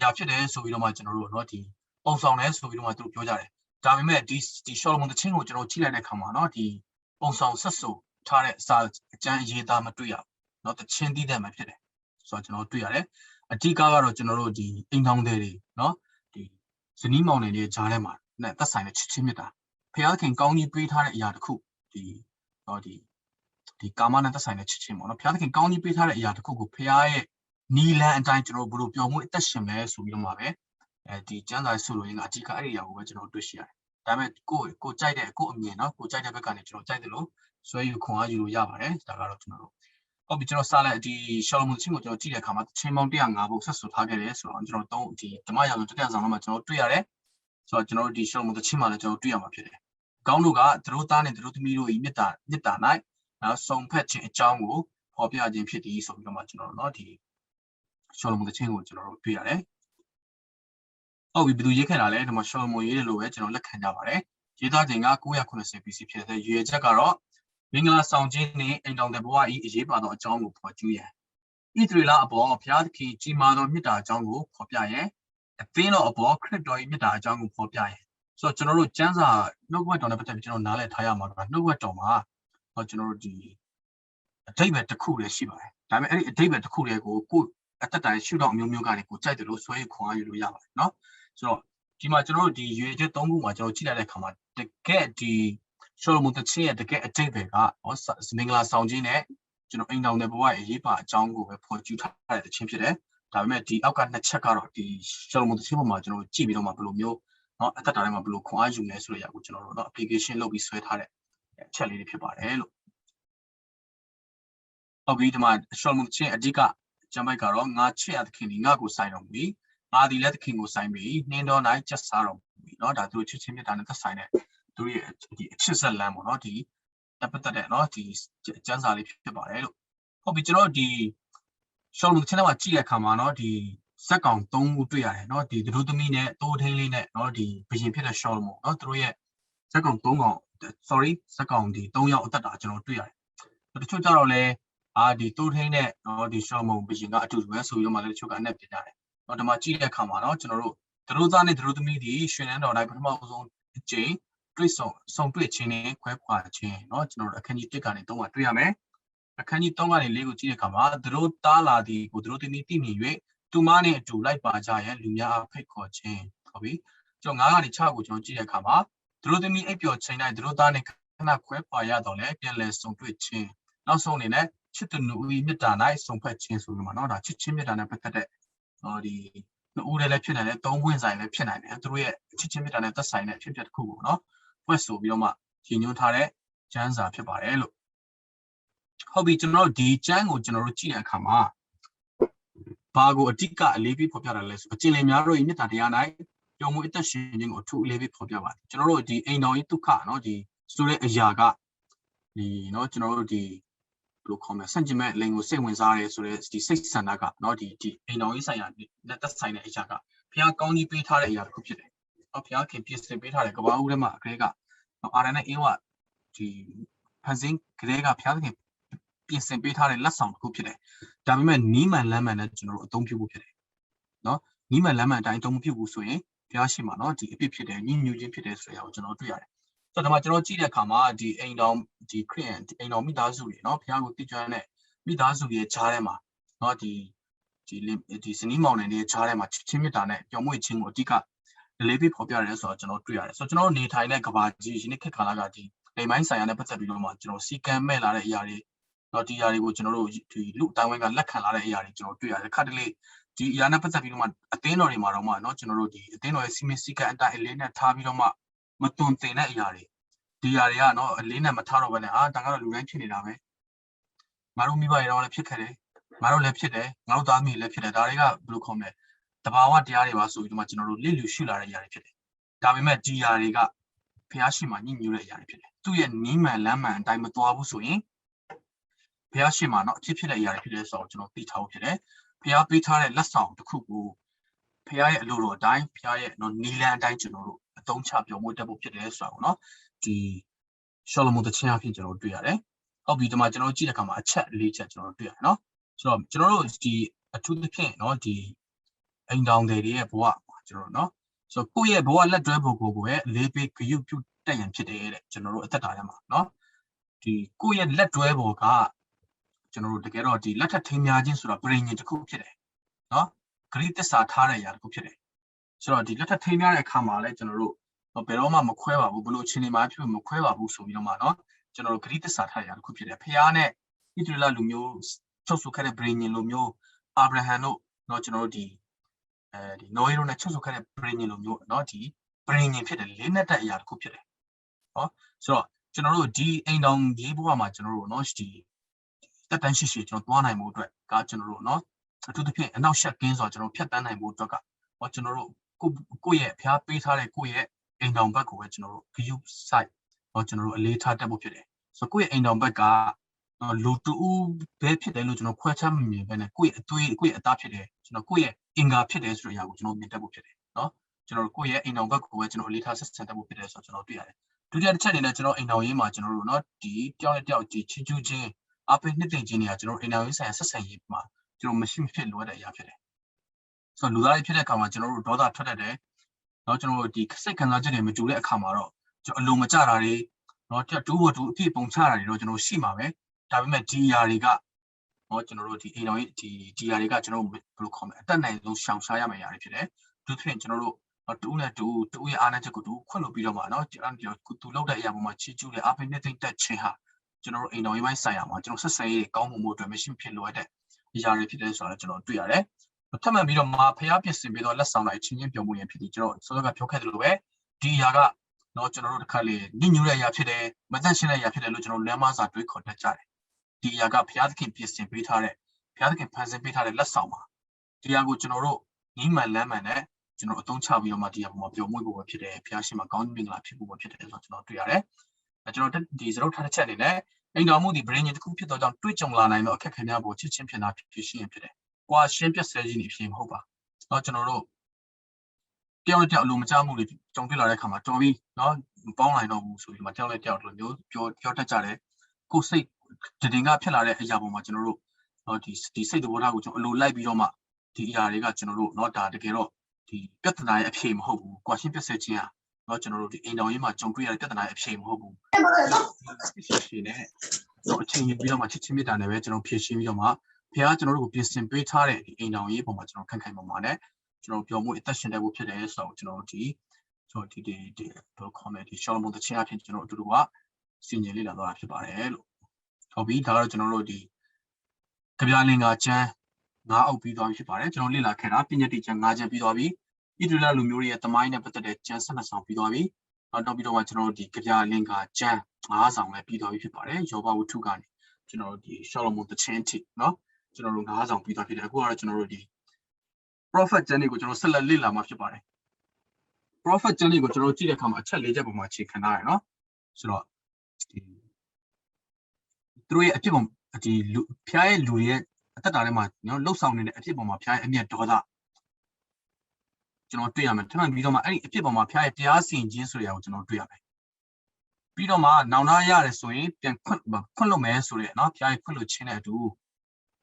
ရာဖြစ်တယ်ဆိုပြီးတော့မှကျွန်တော်တို့နော်ဒီပုံဆောင်တယ်ဆိုပြီးတော့မှသူတို့ပြောကြတယ်ဒါပေမဲ့ဒီရှောလမုန်သခင်ကိုကျွန်တော်ကြည့်လိုက်တဲ့အခါမှာနော်ဒီပုံဆောင်ဆက်ဆိုထားတဲ့အစာအကျမ်းအရေးသားမတွေ့ရဘူးနော်သခင်တည်တဲ့မှာဖြစ်တယ်ဆိုတော့ကျွန်တော်တွေ့ရတယ်အဓိကကတော့ကျွန်တော်တို့ဒီအိမ်ထောင်တွေနော်ဒီဇနီးမောင်နှံတွေကြားထဲမှာနဲ့သက်ဆိုင်တဲ့ချစ်ချင်းမြတ်တာဖခင်ကောင်းကြီးပေးထားတဲ့အရာတစ်ခုဒီကာမနဲ့သက်ဆိုင်တဲ့ချစ်ချင်းပေါ့နော်ဖခင်ကောင်းကြီးပေးထားတဲ့အရာတစ်ခုကိုဖခင်ရဲ့နီလန်အတိုင်းကျွန်တော်ဘယ်လိုပြောင်းမှုအသက်ရှင်လဲဆိုပြီးတော့မှပဲဒီကျမ်းစာဆိုလိုရင်းကအဓိကအဲ့ဒီအရာကိုပဲကျွန်တော်တွေ့ရှိရတယ်ဒါပေမဲ့ကိုကြိုက်တဲ့ကိုအမြင်နော်ကိုကြိုက်တဲ့ဘက်ကနေကျွန်တော်ကြိုက်တယ်လို့ဆွဲယူခွန်အားယူလို့ရပါတယ်ဒါကတော့ကျွန်တော်တို့ဟုတ်ပြီကျွန်တော်စလိုက်ဒီရှောလမုန်ချင်းကိုကျွန်တော်ကြည့်တဲ့အခါမှာချင်းပေါင်း105ဘုတ်ဆက်ဆိုထားခဲ့တယ်ဆိုတော့ကျွန်တော်ဒီဓမ္မရာဇဝင်တက်ဆောင်မှာကျွန်တော်တွေ့ရတယ်ဆိုတော့ကျွန်တော်တို့ဒီရှောလမုန်ချင်းမှာလည်းကျွန်တော်တွေ့ရမှာဖြစ်တယ်ကောင်းတို့ကသူတို့သားနဲ့သူတို့သမီးတို့၏မြတ်တာ၌နောက်ဆုံးဖက်ခြင်းအကြောင်းကိုဖော်ပြခြင်းဖြစ်သည်ဆိုပြီးတော့မှကျွန်တော်တို့เนาะဒီရှောလမုန်ချင်းကိုကျွန်တော်တို့တွေ့ရတယ်ဟုတ်ပြီဘယ်သူရေးခဲ့တာလဲဒီမှာရှောလမုန်ရေးတယ်လို့ပဲကျွန်တော်လက်ခံကြပါတယ်ရေးသားခြင်းက980 BC ဖြစ်တဲ့ရွေချက်ကတော့မင်္ဂလာဆောင်ခြင်းနဲ့အိမ်တော်တဲ့ဘဝ၏အရေးပါသောအကြောင်းကိုဖော်ကျူးရန်ဣသရေလအပေါ်ဘုရားသခင်ကြီးမားသောမြတ်တာအကြောင်းကိုဖော်ပြရန်အသင်းတော်အပေါ်ခရစ်တော်၏မြတ်တာအကြောင်းကိုဖော်ပြရန်ဆိုတော့ကျွန်တော်တို့ကျမ်းစာနှုတ်ဘတ်တော်နဲ့ပတ်သက်ပြီးကျွန်တော်နားလည်ထားရမှာကနှုတ်ဘတ်တော်မှာကျွန်တော်တို့ဒီအဓိပ္ပာယ်တစ်ခုလည်းရှိပါတယ်ဒါပေမဲ့အဲ့ဒီအဓိပ္ပာယ်တစ်ခုလည်းကိုအသက်တိုင်ရှုထောင့်မျိုးကနေကိုကြိုက်တယ်လို့ဆွဲခွန်အားယူလို့ရပါတယ်เนาะဆိုတော့ဒီမှာကျွန်တော်တို့ဒီရွေချက်၃ခုမှာကျွန်တော်ကြည့်လိုက်တဲ့အခါမှာတကယ်ဒီရှောလမုန်သခင်ရဲ့တကယ်အဓိပ္ပာယ်ကမင်္ဂလာဆောင်ခြင်းနဲ့ကျွန်တော်အိမ်တော်တဲ့ဘဝရဲ့အရေးပါအကြောင်းကိုပဲဖော်ကျူးထားတဲ့အချင်းဖြစ်တယ်ဒါပေမဲ့ဒီအောက်ကနှစ်ချက်ကတော့ဒီရှောလမုန်သခင်ပေါ်မှာကျွန်တော်ကြည့်ပြီးတော့မှဘယ်လိုမျိုးเนาะအသက်တာထဲမှာဘယ်လိုခွန်အားယူလဲဆိုတဲ့အရာကိုကျွန်တော်တို့เนาะ application လုပ်ပြီးဆွဲထားတဲ့အချက်လေးတွေဖြစ်ပါတယ်လို့ဟုတ်ပြီဒီမှာရှောလမုန်ချင်းအဓိကကျမ်းပိုက်ကတော့ငါချစ်ရသခင်ဒီငါကိုဆိုင်တော်မူပြီးငါဒီလည်းသခင်ကိုဆိုင်ပြီးနှင်းတော်၌ကျက်စားတော်မူပြီးเนาะဒါသူချစ်ချင်းမြတ်တာနဲ့သက်ဆိုင်တဲ့သူရဲ့ဒီအချစ်ဆက်လမ်းပေါ့เนาะဒီပတ်သက်တဲ့เนาะဒီကျမ်းစာလေးဖြစ်ပါတယ်လို့ဟုတ်ပြီကျွန်တော်ဒီရှောလမုန်ချင်းမှာကြည့်တဲ့အခါမှာเนาะဒီဇက်ကောင်3ခုတွေ့ရတယ်เนาะဒီသူတို့သမီးနဲ့တိုးထင်းလေးနဲ့เนาะဒီဘရင်ဖြစ်တဲ့ရှောလမုန်เนาะသူတို့ရဲ့ဇက်ကောင်3ကောင်ဇက်ကောင်ဒီ3ယောက်အသက်တာကျွန်တော်တွေ့ရတယ်တချို့ကြတော့လဲဒီတိုးထင်းနဲ့เนาะဒီရှောလမုန်ဘရင်ကအတူတူပဲဆိုပြီးတော့မှလည်းတချို့ကအနက်ပြကြတယ်เนาะဒီမှာကြည့်တဲ့အခါမှာเนาะကျွန်တော်တို့သူတို့သားနဲ့သူတို့သမီးဒီရွှေနန်းတော်တိုင်းပထမဆုံးအကြိမ်တွေ့ဆုံတွေ့ခြင်းနဲ့ခွဲခွာခြင်းเนาะကျွန်တော်တို့အခန်းကြီး1ကနေ3မှာတွေ့ရမယ်အခန်းကြီး3ကနေ4ကိုကြည့်တဲ့အခါမှာသူတို့သားလာသည်ကိုသူတို့သမီးသိမြင်၍သူမနဲ့အတူလိုက်ပါကြရန်လူများအားဖိတ်ခေါ်ခြင်းဟုတ်ပြီကျွန်တော်9ကနေ6ကိုကျွန်တော်ကြည့်တဲ့အခါမှာသူတို့သမီးအိပ်ပျော်ချိန်တိုင်းသူတို့သားနဲ့ခဏခွဲခွာရတော့လဲပြန်လည်ဆုံတွေ့ခြင်းနောက်ဆုံးအနေနဲ့ချစ်သူနှုတ်ဤမြတ်တာ၌ဆုံဖက်ခြင်းဆိုပြီးမှเนาะဒါချစ်ချင်းမြတ်တာနဲ့ပတ်သက်တဲ့ဒီနှုတ်လည်းဖြစ်နိုင်တယ်သုံးပွင့်ဆိုင်လည်းဖြစ်နိုင်တယ်သူတို့ရဲ့ချစ်ချင်းမြတ်တာနဲ့သက်ဆိုင်တဲ့အဖြစ်အပျက်တစ်ခုကိုเนาะဖွဲ့ဆိုပြီးတော့မှရည်ညွှန်းထားတဲ့ကျမ်းစာဖြစ်ပါတယ်လို့ဟုတ်ပြီကျွန်တော်တို့ဒီကျမ်းကိုကျွန်တော်တို့ကြည့်တဲ့အခါမှာဘာကိုအဓိကအလေးပေးဖော်ပြတာလဲဆိုအကျဉ်းလင်များတို့၏မြတ်တာတရား၌ပျော်မွေ့အသက်ရှင်ခြင်းကိုအထူးအလေးပေးဖော်ပြပါတယ်ကျွန်တော်တို့ဒီအိမ်တော်ကြီးဒုက္ခเนาะဒီဆိုတဲ့အရာကဒီเนาะကျွန်တော်တို့ဒီဘယ်လိုခေါ်မလဲစန့်ကျင်မဲ့လိန်ကိုစိတ်ဝင်စားရဲဆိုတဲ့ဒီစိတ်ဆန္ဒကเนาะဒီအိမ်တော်ကြီးဆိုင်ရာနဲ့သက်ဆိုင်တဲ့အရာကဘုရားကောင်းကြီးပေးထားတဲ့အရာတစ်ခုဖြစ်တယ်။ဘုရားခင်ပြင်ဆင်ပေးထားတဲ့ကဘာဦးထဲမှာအကလေးကအာရနဲ့အင်းဝဒီဖန်ဆင်းကလေးကဘုရားခင်ပြင်ဆင်ပေးထားတဲ့လက်ဆောင်တစ်ခုဖြစ်တယ်။ဒါပေမဲ့နီးမှန်လမ်းမှန်နဲ့ကျွန်တော်တို့အသုံးပြုဖို့ဖြစ်တယ်။เนาะနီးမှန်လမ်းမှန်အတိုင်းအသုံးမပြုဘူးဆိုရင်ဘုရားရှိမှာเนาะဒီအဖြစ်ဖြစ်တယ်ညှဉ်းညူခြင်းဖြစ်တယ်ဆိုတဲ့အရာကိုကျွန်တော်တွေ့ရတယ်။ဆိုတော့ဒီမှာကျွန်တော်ကြည့်တဲ့အခါမှာဒီအိမ်တော်ဒီခရစ်ယာန်အိမ်တော်မိသားစုတွေเนาะဘုရားကိုတည်ကျွမ်းတဲ့မိသားစုရဲ့ခြားထဲမှာเนาะဒီဇနီးမောင်နှံတွေခြားထဲမှာချစ်ချင်းမြတ်တာနဲ့ပျော်မွေ့ခြင်းကိုအဓိကလေးပေးဖော်ပြရဲဆိုတော့ကျွန်တော်တွေ့ရတယ်ဆိုတော့ကျွန်တော်နေထိုင်တဲ့ကဘာကြီးရှင်ခေတ်ကာလကဒီလိမ်မိုင်းဆိုင်ရာနဲ့ပတ်သက်ပြီးတော့မှကျွန်တော်စီကံမဲ့လာတဲ့အရာတွေတော့ဒီအရာတွေကိုကျွန်တော်တို့ဒီလူအတိုင်းဝိုင်းကလက်ခံလာတဲ့အရာတွေကျွန်တော်တွေ့ရတယ်ခါတလေဒီအရာနဲ့ပတ်သက်ပြီးတော့မှအသင်းတော်တွေမှာတော့မှเนาะကျွန်တော်တို့ဒီအသင်းတော်ရဲ့စီမင်းစီကံအတိုင်းအလေးနဲ့ထားပြီးတော့မှမတွန်တင်တဲ့အရာတွေဒီအရာတွေကเนาะအလေးနဲ့မထားတော့ဘဲနဲ့ဒါကတော့လူတိုင်းဖြစ်နေတာပဲငါတို့မိဘတွေတော့လည်းဖြစ်ခဲ့တယ် ငါတို့လည်းဖြစ်တယ်ငါတို့သားသမီးလည်းဖြစ်တယ်ဒါတွေကဘယ်လိုခေါ်မလဲတဘာဝတရားတွေပါဆိုပြီးတော့မှကျွန်တော်တို့လိလူရှုလာတဲ့အရာတွေဖြစ်တယ်ဒါပေမဲ့ဒီအရာတွေကဖျားရှိမှညှိညူးတဲ့အရာတွေဖြစ်တယ်သူ့ရဲ့နီးမှန်လမ်းမှန်အတိုင်းမသွားဘူးဆိုရင်ဖျားရှိမှတော့အဖြစ်ဖြစ်တဲ့အရာတွေဖြစ်တယ်ဆိုတော့ကျွန်တော်သိထားဖို့ဖြစ်တယ်ဖျားပေးထားတဲ့လက်ဆောင်တစ်ခုကိုဖျားရဲ့အလိုတော်အတိုင်းဖျားရဲ့နီလန်းအတိုင်းကျွန်တော်တို့အသုံးချပြောင်းမွေးတတ်ဖို့ဖြစ်တယ်ဆိုတော့နော်ဒီရှောလမုန်တခြင်းအဖြစ်ကျွန်တော်တွေ့ရတယ်ဟုတ်ပြီဒီမှာကျွန်တော်ကြည့်တဲ့အခါမှာအချက်၄ချက်ကျွန်တော်တွေ့ရတယ်နော်ဆိုတော့ကျွန်တော်တို့ဒီအထူးသဖြင့်နော်ဒီအိမ်တောင်တွေရဲ့ဘဝကျွန်တော်နော်ဆိုတော့ကိုယ့်ရဲ့ဘဝလက်တွဲဖို့ကိုပဲလေးပေးဂရုပြုတတ်ရင်ဖြစ်တယ်တဲ့ကျွန်တော်တို့အသက်တာထဲမှာနော်ဒီကိုယ့်ရဲ့လက်တွဲဖို့ကကျွန်တော်တို့တကယ်တော့ဒီလက်ထပ်ထိမ်းများခြင်းဆိုတာပြည်ညင်တစ်ခုဖြစ်တယ်နော်ဂရိတစ္ဆာထားတဲ့အရာတစ်ခုဖြစ်တယ်ဆိုတော့ဒီလက်ထပ်ထိမ်းများတဲ့အခါမှာလည်းကျွန်တော်တို့ဘယ်တော့မှမခွဲပါဘူးဘလို့ချင်းနေမှာဖြစ်မခွဲပါဘူးဆိုပြီးတော့မှနော်ကျွန်တော်တို့ဂရိတစ္ဆာထားတဲ့အရာတစ်ခုဖြစ်တယ်ဖခင်နဲ့ဣသရေလလူမျိုးချုပ်ဆိုခဲ့တဲ့ပြည်ညင်လူမျိုးအာဗြဟံတို့နော်ကျွန်တော်တို့ဒီနော်ဟေတို့နဲ့ချုပ်ဆိုခဲ့တဲ့ပြည်ညင်လူမျိုးနော်ဒီပြည်ညင်ဖြစ်တယ်လေးနဲ့တဲ့အရာတစ်ခုဖြစ်တယ်ဟောဆိုတော့ကျွန်တော်တို့ဒီအိမ်တောင်ကြီးဘဝမှာကျွန်တော်တို့နော်ဒီတက်တန်းရှိရှိကျွန်တော်သွားနိုင်မှုအတွက်ကကျွန်တော်တို့နော်အထူးသဖြင့်အနောက်ရှက်ကင်းဆိုတော့ကျွန်တော်ဖြတ်တန်းနိုင်မှုအတွက်ကဟောကျွန်တော်တို့ကိုယ့်ရဲ့ဖျားပေးထားတဲ့ကိုယ့်ရဲ့အိမ်တောင်ဘက်ကိုပဲကျွန်တော်တို့ view site ဟောကျွန်တော်တို့အလေးထားတတ်ဖို့ဖြစ်တယ်ဆိုတော့ကိုယ့်ရဲ့အိမ်တောင်ဘက်ကလူတူပဲဖြစ်တယ်လို့ကျွန်တော်ခွဲခြားမမြင်ဘဲနဲ့ကိုယ့်ရဲ့အသွေးကိုယ့်ရဲ့အသားဖြစ်တယ်ကျွန်တော်ကိုယ့်ရဲ့အင်္ဂါဖြစ်တယ်ဆိုတဲ့အရာကိုကျွန်တော်မြင်တတ်ဖို့ဖြစ်တယ်နော်ကျွန်တော်ကိုယ့်ရဲ့အိမ်တောင်ဘက်ကိုပဲကျွန်တော်အလေးထားဆက်ဆံတတ်ဖို့ဖြစ်တယ်ဆိုတော့ကျွန်တော်တွေ့ရတယ်ဒုတိယတစ်ချက်အနေနဲ့ကျွန်တော်အိမ်တောင်ရေးမှာကျွန်တော်တို့နော်ဒီတယောက်နဲ့တယောက်ဒီချီကျူးခြင်းအပိနှစ်သိမ့်ခြင်းတွေကကျွန်တော်အိမ်တောင်ရေးဆိုင်ရာဆက်ဆံရေးမှာကျွန်တော်မရှိမဖြစ်လိုတဲ့အရာဖြစ်တယ်ဆိုတော့လူသားတွေဖြစ်တဲ့အခါမှာကျွန်တော်တို့ဒေါသထွက်တတ်တယ်နော်ကျွန်တော်တို့ဒီစိတ်ခံစားချက်တွေမတူတဲ့အခါမှာတော့ကျွန်တော်အလုံးမကြတာတွေနော်တူဝတူအပြည့်ပုံချတာတွေတော့ကျွန်တော်ရှိမှာပဲဒါပေမဲ့ဒီຢာတွေကနော်ကျွန်တော်တို့ဒီအိမ်တော်ကြီးဒီຢာတွေကကျွန်တော်တို့ဘယ်လိုခေါ်မလဲအတက်နိုင်ဆုံးရှောင်ရှားရမယ့်ຢာတွေဖြစ်တယ်သူဖြင့်ကျွန်တော်တို့တူနဲ့တူရဲ့အားနည်းချက်ကိုတူခွင့်လို့ပြီးတော့မှနော်ကျွန်တော်သူလောက်တဲ့အရာပေါ်မှာချီကျူးတဲ့အပိနှစ်သိမ့်တက်ခြင်းဟာကျွန်တော်တို့အိမ်တော်ကြီးပိုင်းဆိုင်ရာမှာကျွန်တော်ဆက်ဆံရေးကောင်းမှုအတွက်မရှိဖြစ်လိုတဲ့ຢာတွေဖြစ်တယ်ဆိုတော့ကျွန်တော်တွေ့ရတယ်ထပ်မံပြီးတော့မှဖျားပြင်ဆင်ပြီးတော့လက်ဆောင်လိုက်ချင်းချင်းပြောမှုရင်ဖြစ်ပြီးကျွန်တော်စောစောကပြောခဲ့တယ်လို့ပဲဒီຢာကတော့ကျွန်တော်တို့တစ်ခါလေညှဉ်းညူတဲ့အရာဖြစ်တယ်မသက်ရှင်တဲ့အရာဖြစ်တယ်လို့ကျွန်တော်လမ်းမစာတွေးခေါ်တတ်ကြတယ်ဒီຢာကဖျားသခင်ပြင်ဆင်ပေးထားတဲ့ဖျားသခင်ဖန်ဆင်းပေးထားတဲ့လက်ဆောင်ပါဒီຢာကိုကျွန်တော်တို့ညီမှန်လမ်းမှန်နဲ့ကျွန်တော်အသုံးချပြီးတော့မှဒီຢာပေါ်မှာပြောမှုဖို့ပဲဖြစ်တယ်ဖျားရှင်မှာကောင်းမင်္ဂလာဖြစ်ဖို့ပဲဖြစ်တယ်ဆိုတော့ကျွန်တော်တွေ့ရတယ်ကျွန်တော်ဒီစရုပ်ထားတဲ့ချက်အနေနဲ့အိမ်တော်မှုဒီဗြိဉ္ဉ်တစ်ခုဖြစ်တော့ကြောင့်တွေ့ကြုံလာနိုင်သောအခက်အခဲများပေါ်ချစ်ချင်းဖြစ်တာဖြစ်ရှိရင်ဖြစ်တယ်ကွာရှင်းပြဆဲခြင်းအဖြစ်မဟုတ်ပါနော်ကျွန်တော်တို့တယောက်နဲ့တယောက်အလိုမကျမှုတွေကြုံတွေ့လာတဲ့အခါမှာတော်ပြီးနော်မပေါင်းနိုင်တော့ဘူးဆိုပြီးမှတယောက်နဲ့တယောက်လိုမျိုးပြောတတ်ကြတယ်ကိုယ်စိတ်တင်ကဖြစ်လာတဲ့အရာပေါ်မှာကျွန်တော်တို့နော်ဒီစိတ်သဘောထားကိုကျွန်တော်အလိုလိုက်ပြီးတော့မှဒီအရာတွေကကျွန်တော်တို့နော်ဒါတကယ်တော့ဒီပြဿနာရဲ့အဖြေမဟုတ်ဘူးကွာရှင်းပြဆဲခြင်းဟာနော်ကျွန်တော်တို့ဒီအိမ်တော်ရေးမှာကြုံတွေ့ရတဲ့ပြဿနာရဲ့အဖြေမဟုတ်ဘူးရှင်နဲ့တော့အချိန်ယူပြီးတော့မှချစ်ချင်းမြတ်တာနဲ့ပဲကျွန်တော်ဖြည့်ရှင်းပြီးတော့မှဖခင်ကျွန်တော်တို့ကိုပြင်ဆင်ပေးထားတဲ့ဒီအိမ်တော်ရေးပုံမှာကျွန်တော်ခိုင်မာနဲ့ကျွန်တော်ပြောမှုအသက်ရှင်တဲ့ဖို့ဖြစ်တယ်ဆိုတော့ကျွန်တော်ဒီဘယ်လိုခေါ်မလဲဒီရှောလမုန်တခြင်းအဖြစ်ကျွန်တော်အတူတူကစင်ကြယ်လေ့လာသွားတာဖြစ်ပါတယ်လို့ဟုတ်ပြီဒါကတော့ကျွန်တော်တို့ဒီကြပြလင်္ကာကျမ်း9အုပ်ပြီးသွားပြီဖြစ်ပါတယ်ကျွန်တော်လေ့လာခဲ့တာပညာတိကျမ်း9ကျမ်းပြီးသွားပြီဣသရေလလူမျိုးတွေရဲ့တမိုင်းနဲ့ပတ်သက်တဲ့ကျမ်း12ဆောင်ပြီးသွားပြီနောက်ပြီးတော့ကျွန်တော်တို့ဒီကြပြလင်္ကာကျမ်း9ဆောင်လည်းပြီးသွားပြီဖြစ်ပါတယ်ယောဘဝတ္ထုကနေကျွန်တော်တို့ဒီရှောလမုန်တခြင်းအထိเนาะကျွန်တော်တို့9ဆောင်ပြီးသွားဖြစ်တယ်အခုကတော့ကျွန်တော်တို့ဒီ prophet ကျမ်းတွေကိုကျွန်တော်ဆက်လက်လေ့လာမှာဖြစ်ပါတယ် prophet ကျမ်းတွေကိုကျွန်တော်ကြည့်တဲ့အခါမှာအချက်၄ချက်ပုံမှာခြေခံထားရတယ်เนาะဆိုတော့ဒီသူတို့ရဲ့အဖြစ်ပုံဒီဖျားရဲ့လူရဲ့အသက်တာထဲမှာနော်လှုပ်ဆောင်နေတဲ့အဖြစ်ပုံမှာဖျားရဲ့အမျက်ဒေါသကျွန်တော်တွေ့ရမယ်ထပ်မံပြီးတော့မှအဲ့ဒီအဖြစ်ပုံမှာဖျားရဲ့တရားစီရင်ခြင်းဆိုတဲ့အရာကိုကျွန်တော်တွေ့ရမယ်ပြီးတော့မှနောင်တရတယ်ဆိုရင်ပြန်ခွင့်လို့မယ်ဆိုတဲ့နော်ဖျားရဲ့ခွင့်လို့ခြင်းတဲ့အတူ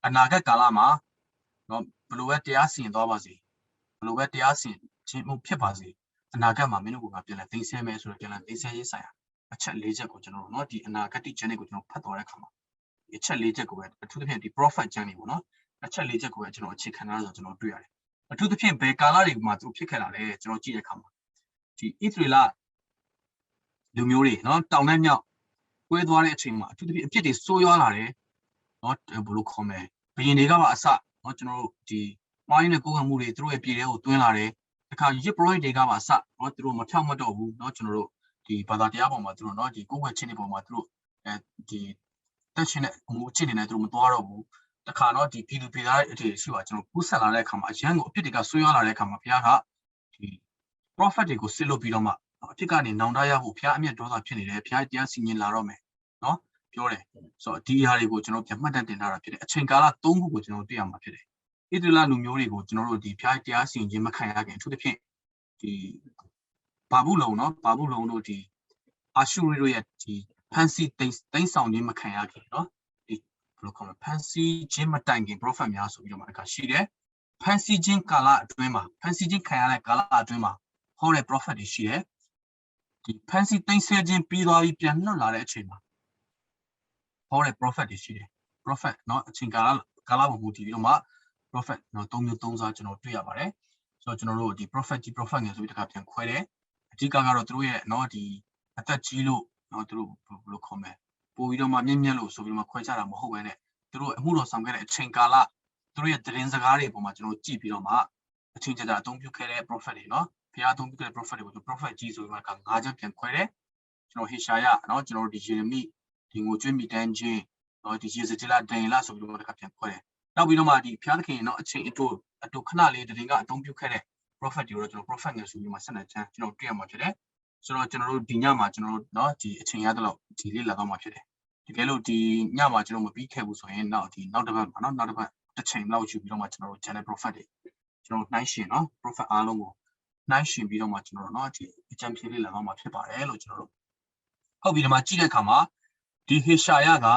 အနာဂတ်ကာလမှာနော်ဘယ်လိုပဲတရားစီရင်သွားပါစေဘယ်လိုပဲတရားစီရင်ခြင်းမှုဖြစ်ပါစေအနာဂတ်မှာမင်းတို့ကပြန်လဲသိမ်းဆဲမယ်ဆိုတော့ပြန်လဲသိမ်းဆဲရေးဆိုင်ရာအချက်၄ချက်ကိုကျွန်တော်တို့နော်ဒီအနာဂတ်ကျမ်းတွေကိုကျွန်တော်ဖတ်သွားတဲ့အခါမှာအချက်၄ချက်ကိုပဲအထူးသဖြင့်ဒီ prophet ကျမ်းတွေပေါ့နော်အချက်၄ချက်ကိုပဲကျွန်တော်အခြေခံထားဆိုကျွန်တော်တွေ့ရတယ်အထူးသဖြင့်ဘယ်ကာလတွေမှာသူဖြစ်ခဲ့တာလဲကျွန်တော်ကြည့်တဲ့အခါမှာဒီဣသရေလလူမျိုးတွေနော်တောင်နဲ့မြောက်ကွဲသွားတဲ့အချိန်မှာအထူးသဖြင့်အဖြစ်တွေဆိုးရွားလာတယ်နော်ဘယ်လိုခေါ်မလဲဘယင်တွေကပါအစနော်ကျွန်တော်တို့ဒီမိုင်းနဲ့ကိုယ်ခံမှုတွေသူတို့ရဲ့ပြည်ထဲကိုတွင်းလာတယ်တခါရစ်ပရိုက်တွေကပါအစနော်သူတို့မဖြောက်မတော့ဘူးနော်ကျွန်တော်တို့ဒီဘာသာတရားပေါ်မှာသူတို့နော်ဒီကိုယ်ွယ်ချင်းတွေပေါ်မှာသူတို့ဒီတက်ရှင်တဲ့အမှုအချင်းတွေနဲ့သူတို့မသွားတော့ဘူး တခါတော့ဒီပြည်သူပြည်သားတွေရှိပါကျွန်တော်ကူးဆက်လာတဲ့အခါမှာအရန်ကိုအဖြစ်တွေကဆွေးနွေးလာတဲ့အခါမှာဘုရားကဒီ prophet တွေကိုစစ်လို့ပြီးတော့မှအဖြစ်ကနေနောင်တရဖို့ဘုရားအမျက်ဒေါသဖြစ်နေတယ်ဘုရားတရားစီရင်လာတော့မယ်နော်ပြောတယ်ဆိုတော့ဒီအရာတွေကိုကျွန်တော်ပြန်မှတ်တမ်းတင်ထားတာဖြစ်တယ်အချိန်ကာလ3ခုကိုကျွန်တော်တွေ့ရမှာဖြစ်တယ်ဣသရေလလူမျိုးတွေကိုကျွန်တော်တို့ဒီဘုရားတရားစီရင်ခြင်းမခံရခင်အထူးသဖြင့်ဒီဘာဘူးလုံနော်ဘာဘူးလုံတို့ဒီအာရှုရိတို့ရဲ့ဒီဖန်စီတိန်ဆောင်ခြင်းမခံရခင်နော်ဒီဘယ်လိုခေါ်မလဲဖန်စီခြင်းမတိုင်ခင် prophet များဆိုပြီးတော့မှအခါရှိတယ်ဖန်စီခြင်းကာလအတွင်းမှာဖန်စီခြင်းခံရတဲ့ကာလအတွင်းမှာဟောတဲ့ prophet တွေရှိတယ်ဒီဖန်စီတိန်ဆဲခြင်းပြီးသွားပြီးပြန်လွတ်လာတဲ့အချိန်မှာဟောတဲ့ prophet တွေရှိတယ် prophet เนาะအချိန်ကာလပုံမူတည်ပြီးတော့မှ prophet เนาะ3မျိုး3စားကျွန်တော်တွေ့ရပါတယ်ဆိုတော့ကျွန်တော်တို့ဒီ prophet ကြီး prophet ငယ်ဆိုပြီးတခါပြန်ခွဲတယ်အဓိကကတော့သူတို့ရဲ့เนาะဒီအသက်ကြီးလို့เนาะသူတို့ဘယ်လိုခေါ်မလဲပို့ပြီးတော့မှမြင့်လို့ဆိုပြီးတော့မှခွဲခြားတာမဟုတ်ဘဲနဲ့သူတို့အမှုတော်ဆောင်ခဲ့တဲ့အချိန်ကာလသူတို့ရဲ့သတင်းစကားတွေပုံမှာကျွန်တော်ကြည့်ပြီးတော့မှအချိန်ကြာအသုံးပြုခဲ့တဲ့ prophet တွေเนาะဘုရားအသုံးပြုခဲ့တဲ့ prophet တွေကို prophet ကြီးဆိုပြီးမှက၅ချက်ပြန်ခွဲတယ်ကျွန်တော်ဟေရှာယเนาะကျွန်တော်တို့ဒီယေရမိဒီငိုကျွေးမိတန်းချင်းเนาะဒီယေဇကျေလဒန်လာဆိုပြီးတော့တခါပြန်ခွဲတယ်နောက်ပြီးတော့မှဒီဘုရားသခင်เนาะအချိန်အတူခဏလေးတရင်ကအသုံးပြုခဲ့တဲ့ prophet တွေတော့ကျွန်တော် prophet ငယ်ဆိုပြီးမှဆက်နေချမ်းကျွန်တော်တွေ့ရမှာဖြစ်တယ်ဆိုတော့ကျွန်တော်တို့ဒီညမှာကျွန်တော်တို့เนาะဒီအချိန်ရတော့ဒီလေးလာတော့မှာဖြစ်တယ်တကယ်လို့ဒီညမှာကျွန်တော်မပြီးခဲ့ဘူးဆိုရင်နောက်တစ်ပတ်မှာเนาะနောက်တစ်ပတ်တစ်ချိန်လောက်ယူပြီးတော့မှကျွန်တော်တို့ channel prophet တွေကျွန်တော်နှိုင်းရှင်เนาะ prophet အားလုံးကိုနှိုင်းရှင်ပြီးတော့မှကျွန်တော်တို့เนาะဒီအကြံဖြေလေးလာတော့မှာဖြစ်ပါတယ်လို့ကျွန်တော်တို့ဟုတ်ပြီဒီမှာကြည့်တဲ့အခါမှာဒီဟေရှာယက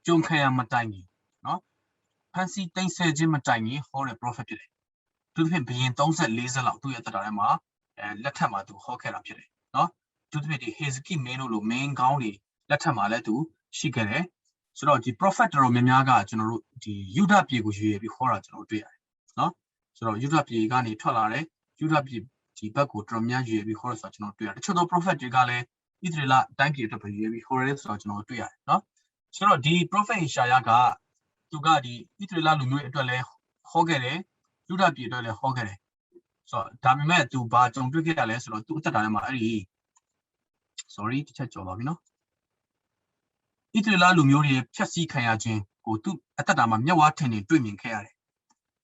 ကြုံခံရမတိုင်ကြီးเนาะဖန်စီတိန်ဆဲခြင်းမတိုင်ကြီးဟောတဲ့ prophet ဖြစ်တယ်သူတစ်ဖြစ်ဘရင်30-40လောက်သူ့ရဲ့တက်တာထဲမှာလက်ထက်မှာသူဟောခဲ့တာဖြစ်တယ်เนาะသူတစ်ဖြစ်ဒီဟေဇကိမင်းတို့လိုမင်းကောင်းတွေလက်ထက်မှာလည်းသူရှိခဲ့တယ်ဆိုတော့ဒီ prophet တော်များများကကျွန်တော်တို့ဒီယူဒပြည်ကိုရွေးပြီးဟောတာကျွန်တော်တွေ့ရတယ်เนาะဆိုတော့ယူဒပြည်ကနေထွက်လာတယ်ယူဒပြည်ဒီဘက်ကိုတော်များရွေးပြီးဟောရဆိုတော့ကျွန်တော်တွေ့ရတယ်တချို့သော prophet တွေကလည်းဣသရေလတိုင်းပြည်အတွက်ပဲရွေးပြီးဟောရဲဆိုတော့ကျွန်တော်တွေ့ရတယ်เนาะဆိုတော့ဒီ prophet ဟေရှာယကသူကဒီဣသရေလလူမျိုးအတွက်လည်းဟောခဲ့တယ်ယူဒပြည်အတွက်လည်းဟောခဲ့တယ်ဆိုတော့ဒါပေမဲ့သူဘာကြုံတွေ့ခဲ့ရလဲဆိုတော့သူအသက်တာထဲမှာအဲ့ဒီ sorry တစ်ချက်ကြော်ပါပြီเนาะဣသရေလလူမျိုးတွေဖြတ်စည်းခံရခြင်းကိုသူအသက်တာမှာမျက်ဝါးထင်ထင်တွေ့မြင်ခဲ့ရတယ်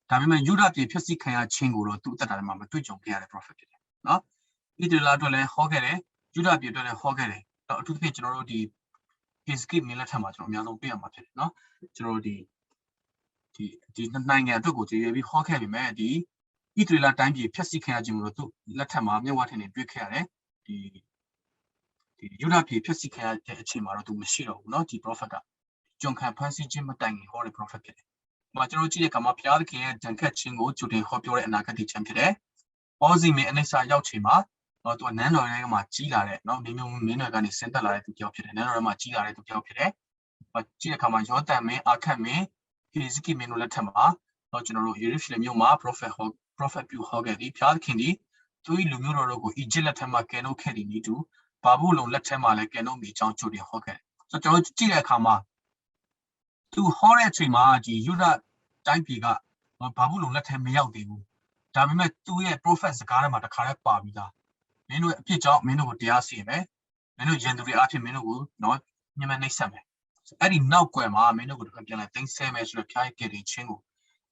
ဒါပေမဲ့ယူဒပြည်ဖြတ်စည်းခံရခြင်းကိုတော့သူအသက်တာထဲမှာမတွေ့ကြုံခဲ့ရတဲ့ prophet ဖြစ်တယ်เนาะဣသရေလအတွက်လည်းဟောခဲ့တယ်ယူဒပြည်အတွက်လည်းဟောခဲ့တယ်တော့အထူးသဖြင့်ကျွန်တော်တို့ဒီ Hizkiah မင်းလက်ထက်မှာကျွန်တော်အများဆုံးတွေ့ရမှာဖြစ်တယ်เนาะကျွန်တော်တို့ဒီနိုင်ငံအတွက်ကိုကြွေပြီးဟောခဲ့ပြီမဲ့ဒီဣသရေလတိုင်းပြည်ဖြတ်စည်းခံရခြင်းကိုတော့သူလက်ထက်မှာမျက်ဝါးထင်ထင်တွေ့ခဲ့ရတယ်ဒီယူဒပြည်ဖြတ်စည်းခံရတဲ့အချိန်မှာတော့သူမရှိတော့ဘူးเนาะဒီ prophet ကကြုံခံဖန်ဆီးခြင်းမတိုင်ခင်ဟောတဲ့ prophet ဖြစ်တယ်။ကျွန်တော်ကြည့်တဲ့အခါမှာဘုရားသခင်ရဲ့ကြံခတ်ခြင်းကိုကြိုတင်ဟောပြောတဲ့အနာဂတ်ချမ်းဖြစ်တယ်။အောဇီမင်းအနိစ္စရောက်ချိန်မှာသူကနန်းတော်ထဲမှာကြီးလာတဲ့เนาะမင်းတွေကနေဆင်းသက်လာတဲ့သူတစ်ယောက်ဖြစ်တယ်။နန်းတော်ထဲမှာကြီးလာတဲ့သူတစ်ယောက်ဖြစ်တယ်။ကြည့်တဲ့အခါမှာယောသန်မင်းအာခတ်မင်းဟေဇကိမင်းတို့လက်ထက်မှာကျွန်တော်တို့ယေရုရှလင်မြို့မှာ prophet ပြုဟောခဲ့ပြီးဘုရားသခင်ဒီသူ၏လူမျိုးတော်တို့ကိုအီဂျစ်လက်ထက်မှာကယ်နှုတ်ခဲ့သည်နည်းတူဘာဘူးလုံလက်ထဲမှာလည်းကယ်နှုတ်မိအကြောင်းကြိုတင်ဟောခဲ့တယ်။ဆိုတော့ကျွန်တော်ကြည့်တဲ့အခါမှာသူဟောတဲ့အချိန်မှာဒီယူဒတိုင်းပြည်ကဘာဘူးလုံလက်ထဲမရောက်သေးဘူး။ဒါပေမဲ့သူရဲ့ prophet စကားထဲမှာတခါတည်းပါပြီးသား။မင်းတို့အပြစ်ကြောင့်မင်းတို့ကိုတရားစီရင်မယ်။မင်းတို့ရန်သူတွေအဖြစ်မင်းတို့ကိုတော့ညှဉ်းပန်းနှိပ်စက်မယ်။အဲ့ဒီနောက်ကွယ်မှာမင်းတို့ကိုပြန်လဲသိမ်းဆဲမယ်ဆိုတော့ဖျားရဲ့ကယ်တင်ခြင်းကို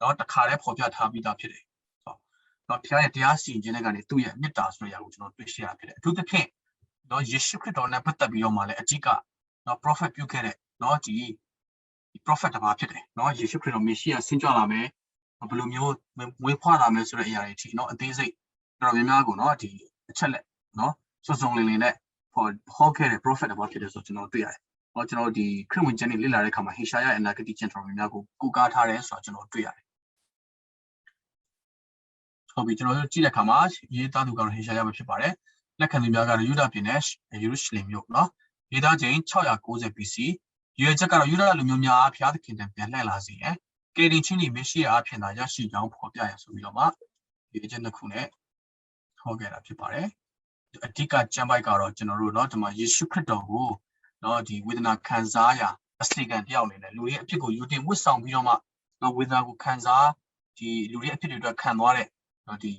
တော့တခါတည်းဖော်ပြထားပြီးသားဖြစ်တယ်။တော့ဖျားရဲ့တရားစီရင်ခြင်းတွေကနေသူ့ရဲ့မေတ္တာဆိုတဲ့အရာကိုကျွန်တော်တွေ့ရှိရဖြစ်တယ်။အထူးသဖြင့်တော့ယေရှုခရစ်တော်နဲ့ပတ်သက်ပြီးတော့မှလည်းအကြီးက prophet ပြုခဲ့တဲ့ဒီ prophet တစ်ပါးဖြစ်တယ်ယေရှုခရစ်တော်မေရှိယဆင်းကြွလာမယ်ဘယ်လိုမျိုးဝေဖွာလာမယ်ဆိုတဲ့အရာတွေအထိအသေးစိတ်တော်များများကိုဒီအချက်လက်စုံစုံလင်လင်နဲ့ဟောခဲ့တဲ့ prophet တစ်ပါးဖြစ်တယ်ဆိုကျွန်တော်တွေ့ရတယ်ကျွန်တော်ဒီခရစ်ဝင်ကျမ်းတွေလေ့လာတဲ့အခါမှာဟေရှာယရဲ့အနာဂတ်ကျမ်းတော်များများကိုကိုးကားထားတယ်ဆိုတော့ကျွန်တော်တွေ့ရတယ်ဟုတ်ပြီကျွန်တော်တို့ကြည့်တဲ့အခါမှာရေးသားသူကတော့ဟေရှာယပဲဖြစ်ပါတယ်လက်ခံသူများကတော့ယူဒပြည်နဲ့ယေရုရှလင်မြို့ရေးသားချိန်690 BC ရွေချက်ကတော့ယူဒလူမျိုးများဘုရားသခင်တန်ပြန်လှည့်လာစေတယ်။ကေတင်ချင်းဒီမရှိအဖြစ်သာရရှိကြောင်းဖော်ပြရဆိုပြီးတော့မှရေးချက်တစ်ခုနဲ့ဟောခဲ့တာဖြစ်ပါတယ်။အဓိကကျမ်းပိုက်ကတော့ကျွန်တော်တို့ဒီမှာယေရှုခရစ်တော်ကိုဒီဝေဒနာခံစားရအစီကံတယောက်အနေနဲ့လူရဲ့အဖြစ်ကိုယူတင်ဝတ်ဆောင်ပြီးတော့မှဝေဒနာကိုခံစားဒီလူရဲ့အဖြစ်တွေအတွက်ခံသွားတဲ့ဒ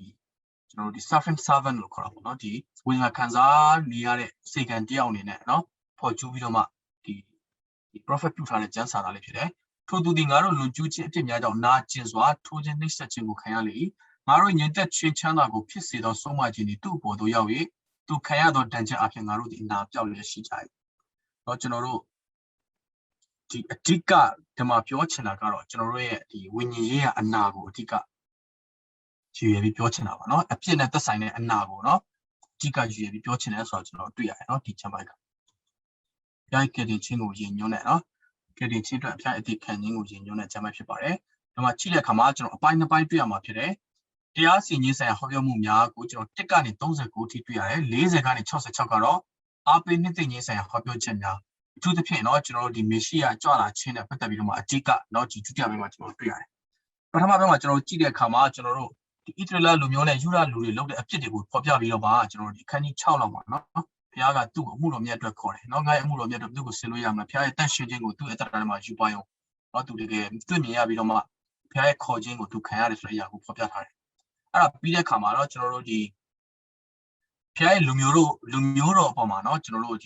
ီကျွန်တော်တို့ဒီ suffering servant လို့ခေါ်တာပေါ့ဒီဝေဒနာခံစားနေရတဲ့စေကံတယောက်အနေနဲ့ဖော်ကျူးပြီးတော့မှဒီ prophet ပြုထားတဲ့ကျမ်းစာသားလေးဖြစ်တယ် ထိုသူဒီငါတို့လွန်ကျူးခြင်းအဖြစ်များကြောင့်နာကျင်စွာထိုးခြင်းနှိပ်စက်ခြင်းကိုခံရလေ၏ငါတို့ညင်သက်ချင်းချမ်းသာကိုဖြစ်စေသောဆုံးမခြင်းသည်သူ့အပေါ်သို့ရောက်၍သူခံရသောတန်ခြင်းအဖြစ်ငါတို့သည်အနာပြောက်လျက်ရှိကြ၏တော့ကျွန်တော်တို့ဒီအဓိကဒီမှာပြောချင်တာကတော့ကျွန်တော်တို့ရဲ့ဒီဝိညာဉ်ရေးအနာကိုအဓိကရည်ရွယ်ပြီးပြောချင်တာပါเนาะအဖြစ်နဲ့သက်ဆိုင်တဲ့အနာကိုเนาะအဓိကရည်ရွယ်ပြီးပြောချင်တယ်ဆိုတော့ကျွန်တော်တွေ့ရတယ်เนาะဒီချမ်းပိုက်ကပြိုက်ကတဲ့ချင်းကိုယဉ်ညွှန်းတယ်เนาะကတဲ့ချင်းအတွက်အပြိုက်အတိခံခြင်းကိုယဉ်ညွှန်းတဲ့ချမ်းပိုက်ဖြစ်ပါတယ်ဒီမှာကြည့်တဲ့အခါမှာကျွန်တော်အပိုင်းနှစ်ပိုင်းတွေ့ရမှာဖြစ်တယ်တရားစီရင်ဆိုင်ရာဟောပြောမှုများကိုကျွန်တော်1ကနေ39ထိတွေ့ရတယ်40ကနေ66ကတော့အားပေးနှစ်သိမ့်ခြင်းဆိုင်ရာဟောပြောချက်များအထူးသဖြင့်เนาะကျွန်တော်တို့ဒီမေရှိယကြွလာခြင်းနဲ့ပတ်သက်ပြီးတော့မှအဓိကเนาะဒီဒုတိယပိုင်းမှာကျွန်တော်တွေ့ရတယ်ပထမပိုင်းမှာကျွန်တော်ကြည့်တဲ့အခါမှာကျွန်တော်တို့ဒီဣသရေလလူမျိုးနဲ့ယူဒလူတွေလုပ်တဲ့အဖြစ်တွေကိုဖော်ပြပြီးတော့ပါကျွန်တော်တို့ဒီအခန်းကြီး6လောက်ပါเนาะဘုရားကသူ့ကိုအမှုတော်မြတ်အတွက်ခေါ်တယ်เนาะငါရဲ့အမှုတော်မြတ်အတွက်သူ့ကိုဆင်လို့ရမှာဘုရားရဲ့တန်ရှင်ခြင်းကိုသူ့အတ္တထဲမှာယူပါအောင်เนาะသူတကယ်တွေ့မြင်ရပြီးတော့မှဘုရားရဲ့ခေါ်ခြင်းကိုသူခံရတယ်ဆိုတဲ့အရာကိုဖော်ပြထားတယ်အဲ့ဒါပြီးတဲ့အခါမှာတော့ကျွန်တော်တို့ဒီဖျားရဲ့လူမျိုးတော်အပေါ်မှာเนาะကျွန်တော်တို့ဒ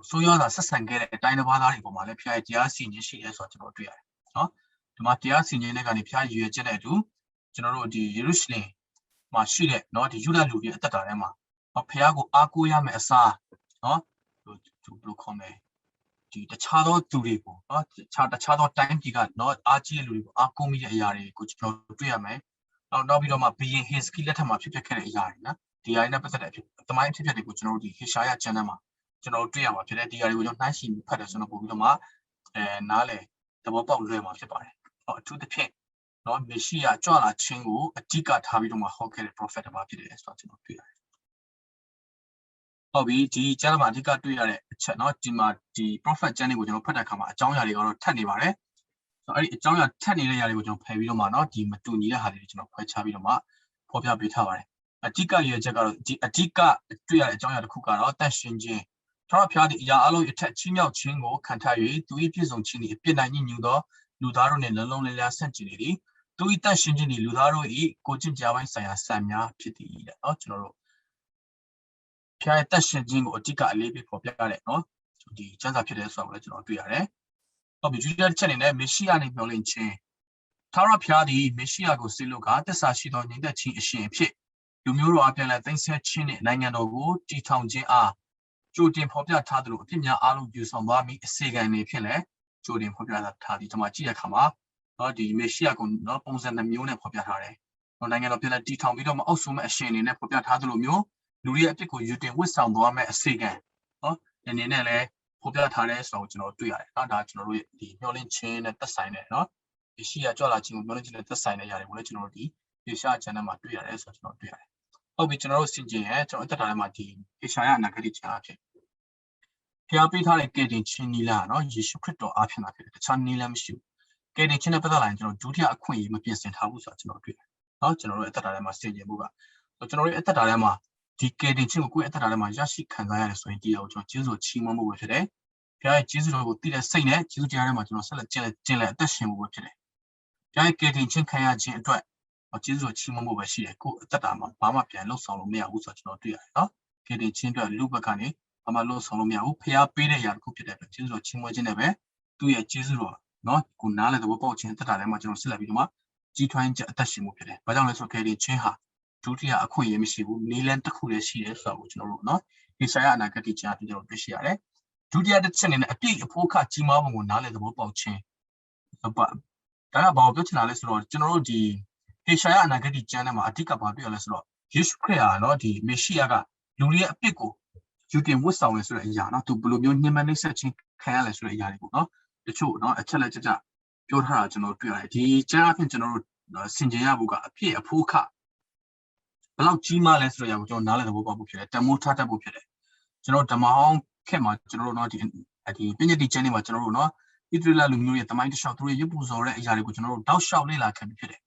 ီဆိုးရွားတာဆက်ဆံခဲ့တဲ့အတိုင်းတစ်ပါးသားတွေပေါ်မှာလည်းဖျားရဲ့တရားစီရင်ရှိရဲဆိုတော့ကျွန်တော်တွေ့ရတယ်เนาะဒီမှာတရားစီရင်တဲ့ကနေဖျားရည်ရွယ်ချက်တဲ့အတူကျွန်တော်တို့ဒီယေရုရှလင်မှာရှိတဲ့เนาะဒီယူဒလူတွေအသက်တာထဲမှာဖျားကိုအားကိုးရမယ့်အစားเนาะဘယ်လိုခေါ်မလဲဒီတခြားသောသူတွေကိုเนาะတခြားသောတိုင်းပြည်ကเนาะအားကြီးတဲ့လူတွေကိုအားကိုးမိတဲ့အရာတွေကိုကျွန်တော်တွေ့ရမယ်နောက်ပြီးတော့မှဘီယင်ဟင်စကီလက်ထက်မှာဖြစ်ပျက်ခဲ့တဲ့အရာတွေနော်ဒီအရာတွေနဲ့ပတ်သက်တဲ့သမိုင်းဖြစ်ပျက်တွေကိုကျွန်တော်တို့ဒီဟေရှာယကျမ်းထဲမှာကျွန်တော်တို့တွေ့ရမှာဖြစ်တဲ့ဒီအရာတွေကိုကျွန်တော်နှိုင်းယှဉ်ဖတ်တယ်ဆိုတော့ပို့ပြီးတော့မှနားလေသဘောပေါက်လွယ်မှာဖြစ်ပါတယ်အထူးသဖြင့်နော်မေရှိယကြွလာခြင်းကိုအဓိကထားပြီးတော့မှဟောခဲ့တဲ့ prophet တစ်ပါးဖြစ်တယ်ဆိုတော့ကျွန်တော်တွေ့ရတယ်ဟုတ်ပြီဒီကျမ်းမှာအဓိကတွေ့ရတဲ့အချက်နော်ဒီမှာဒီ prophet ကျမ်းတွေကိုကျွန်တော်ဖတ်တဲ့အခါမှာအကြောင်းအရာတွေကတော့ထပ်နေပါတယ်အဲ့ဒီအကြောင်းအရာထပ်နေတဲ့ຢာတွေကိုကျွန်တော်ဖယ်ပြီးတော့မှเนาะဒီမတူညီတဲ့ဟာတွေကိုကျွန်တော်ခွဲခြားပြီးတော့မှဖော်ပြပေးထားပါတယ်အဓိကရည်ရွယ်ချက်ကတော့ဒီအဓိကတွေ့ရတဲ့အကြောင်းအရာတစ်ခုကတော့တန်ရှင်ခြင်းထာဝရဘုရားသည်အရာအလုံးအထက်ချီးမြှောက်ခြင်းကိုခံထား၍သူ၏ပြည့်စုံခြင်းသည်အပြစ်နိုင်ညှဉ်းညူသောလူသားတို့နှင့်လုံးလုံးလျားလျားဆန့်ကျင်နေသည်သူ၏တန်ရှင်ခြင်းသည်လူသားတို့၏ကိုကျင့်ကြံပိုင်းဆိုင်ရာစံများဖြစ်သည်တဲ့เนาะကျွန်တော်တို့ဘုရားရဲ့တန်ရှင်ခြင်းကိုအဓိကအလေးပေးဖော်ပြရတယ်เนาะဒီကျမ်းစာဖြစ်တယ်ဆိုတော့လည်းကျွန်တော်တွေ့ရတယ်ဟုတ်ပြီဒုတိယချက်အနေနဲ့မေရှိယနဲ့မျှော်လင့်ခြင်းထာဝရဘုရားသည်မေရှိယကိုစေလွှတ်ကသစ္စာရှိသောညီသက်ချင်းအရှင်အဖြစ်လူမျိုးတော်အပြန်လဲသိမ်းဆည်းခြင်းနဲ့နိုင်ငံတော်ကိုတည်ထောင်ခြင်းအားကြိုတင်ဖော်ပြထားသလိုအဖြစ်များအားလုံးပြုဆောင်သွားပြီးအစေခံနေဖြစ်လဲကြိုတင်ဖော်ပြထားသည်ဒီမှာကြည့်ရခါမှာနော်ဒီမေရှိယကိုနော်ပုံစံနှမျိုးနဲ့ဖော်ပြထားတယ်နော်နိုင်ငံတော်ပြန်လဲတည်ထောင်ပြီးတော့မအုပ်စိုးမဲ့အရှင်အနေနဲ့ဖော်ပြထားသလိုမျိုးလူတွေရဲ့အဖြစ်ကိုယူတင်ဝတ်ဆောင်သွားမဲ့အစေခံနော်အနေနဲ့လဲဖော်ပြထားတဲ့ဆိုတော့ကျွန်တော်တွေ့ရတယ်။ဒါကျွန်တော်တို့ဒီမျောလင့်ခြင်းနဲ့သက်ဆိုင်တဲ့နော်ဒီရှိရကြွလာခြင်းကိုမျောလင့်ခြင်းနဲ့သက်ဆိုင်တဲ့ຢာတွေကိုလည်းကျွန်တော်တို့ဒီဟေရှာယကျမ်းထဲမှာတွေ့ရတယ်ဆိုတော့ကျွန်တော်တွေ့ရတယ်။ဟုတ်ပြီကျွန်တော်တို့စင်ကြင်ရဲ့ကျွန်တော်အသက်တာထဲမှာဒီဟေရှာယအနာဂတ်ကျမ်းအဖြစ်ဖျားပေးထားတဲ့ကယ်တင်ခြင်းနီလာနော်ယေရှုခရစ်တော်အားဖြင့်ပါဖြစ်တယ်။တခြားနီလာမရှိဘူး။ကယ်တင်ခြင်းနဲ့ပတ်သက်လာရင်ကျွန်တော်ဒုတိယအခွင့်အရေးမပြင်ဆင်ထားဘူးဆိုတော့ကျွန်တော်တွေ့တယ်။နော်ကျွန်တော်တို့အသက်တာထဲမှာစင်ကြင်ဖို့ကကျွန်တော်တို့အသက်တာထဲမှာဒီကယ်တင်ခြင်းကိုကိုယ့်အသက်တာထဲမှာရရှိခံစားရတယ်ဆိုရင်ဒီအရာကိုကျွန်တော်ကျေးဇူးချီးမွမ်းဖို့ပဲဖြစ်တယ်။ဘုရားရဲ့ကျေးဇူးတော်ကိုသိတဲ့စိတ်နဲ့ကျေးဇူးတရားထဲမှာကျွန်တော်ဆက်လက်ကျင့်လက်အသက်ရှင်ဖို့ပဲဖြစ်တယ်။ဘုရားရဲ့ကယ်တင်ခြင်းခံရခြင်းအတွက်ကျေးဇူးတော်ချီးမွမ်းဖို့ပဲရှိတယ်။ကိုယ့်အသက်တာမှာဘာမှပြန်လှုပ်ဆောင်လို့မရဘူးဆိုတော့ကျွန်တော်တွေ့ရတယ်နော်။ကယ်တင်ခြင်းအတွက်လူဘက်ကနေဘာမှလှုပ်ဆောင်လို့မရဘူး။ဘုရားပေးတဲ့ຢာတစ်ခုဖြစ်တဲ့အတွက်ကျေးဇူးတော်ချီးမွမ်းခြင်းနဲ့ပဲသူ့ရဲ့ကျေးဇူးတော်နော်ကိုနားလည်သဘောပေါက်ခြင်းအသက်တာထဲမှာကျွန်တော်ဆက်လက်ပြီးတော့မှကြီးထွားခြင်းအသက်ရှင်ဖို့ဖြစ်တယ်။ဘာကြောင့်လဲဆိုတော့ကယ်တင်ခြင်းဟာဒုတိယအခွင့်အရေးမရှိဘူးနီလန်တစ်ခုလည်းရှိတယ်ဆိုတော့ကျွန်တော်တို့နော်ဒီဆိုင်ရအနာဂတ်ကျမ်းအဖြစ်ကျွန်တော်တွေ့ရှိရတယ်ဒုတိယတစ်ချက်အနေနဲ့အပြည့်အဖို့ခကြီးမားပုံကိုနားလည်သဘောပေါက်ခြင်းဒါကဘာလို့ပြောချင်တာလဲဆိုတော့ကျွန်တော်တို့ဒီဟေရှာယအနာဂတ်ကျမ်းထဲမှာအဓိကဘာပြောရလဲဆိုတော့ယေရှုခရစ်ဟာနော်ဒီမေရှိယကလူတွေရဲ့အပြစ်ကိုယူတင်ဝတ်ဆောင်ရဆိုတဲ့အရာနော်သူဘယ်လိုမျိုးညှဉ်းပန်းနှိပ်စက်ခြင်းခံရလဲဆိုတဲ့အရာတွေပေါ့နော်တချို့နော်အချက်လက်ကြပြောထားတာကျွန်တော်တွေ့ရတယ်ဒီကျမ်းအဖြစ်ကျွန်တော်တို့ဆင်ခြင်ရဖို့ကအပြည့်အဖို့ခဘယ်လောက်ကြီးမားလဲဆိုတော့ကျွန်တော်နားလည်သဘောပေါက်ဖို့ဖြစ်တယ်တမိုးထားတတ်ဖို့ဖြစ်တယ်ကျွန်တော်ဓမ္မဟောင်းခက်မှာကျွန်တော်တို့နော်ဒီပညာတိကျမ်းတွေမှာကျွန်တော်တို့နော်ဣသရေလလူမျိုးရဲ့တမိုင်းတစ်လျှောက်သူတို့ရုပ်ပူဇော်တဲ့အရာတွေကိုကျွန်တော်တို့တောက်လျှောက်လေ့လာခဲ့ပြီးဖြစ်တယ်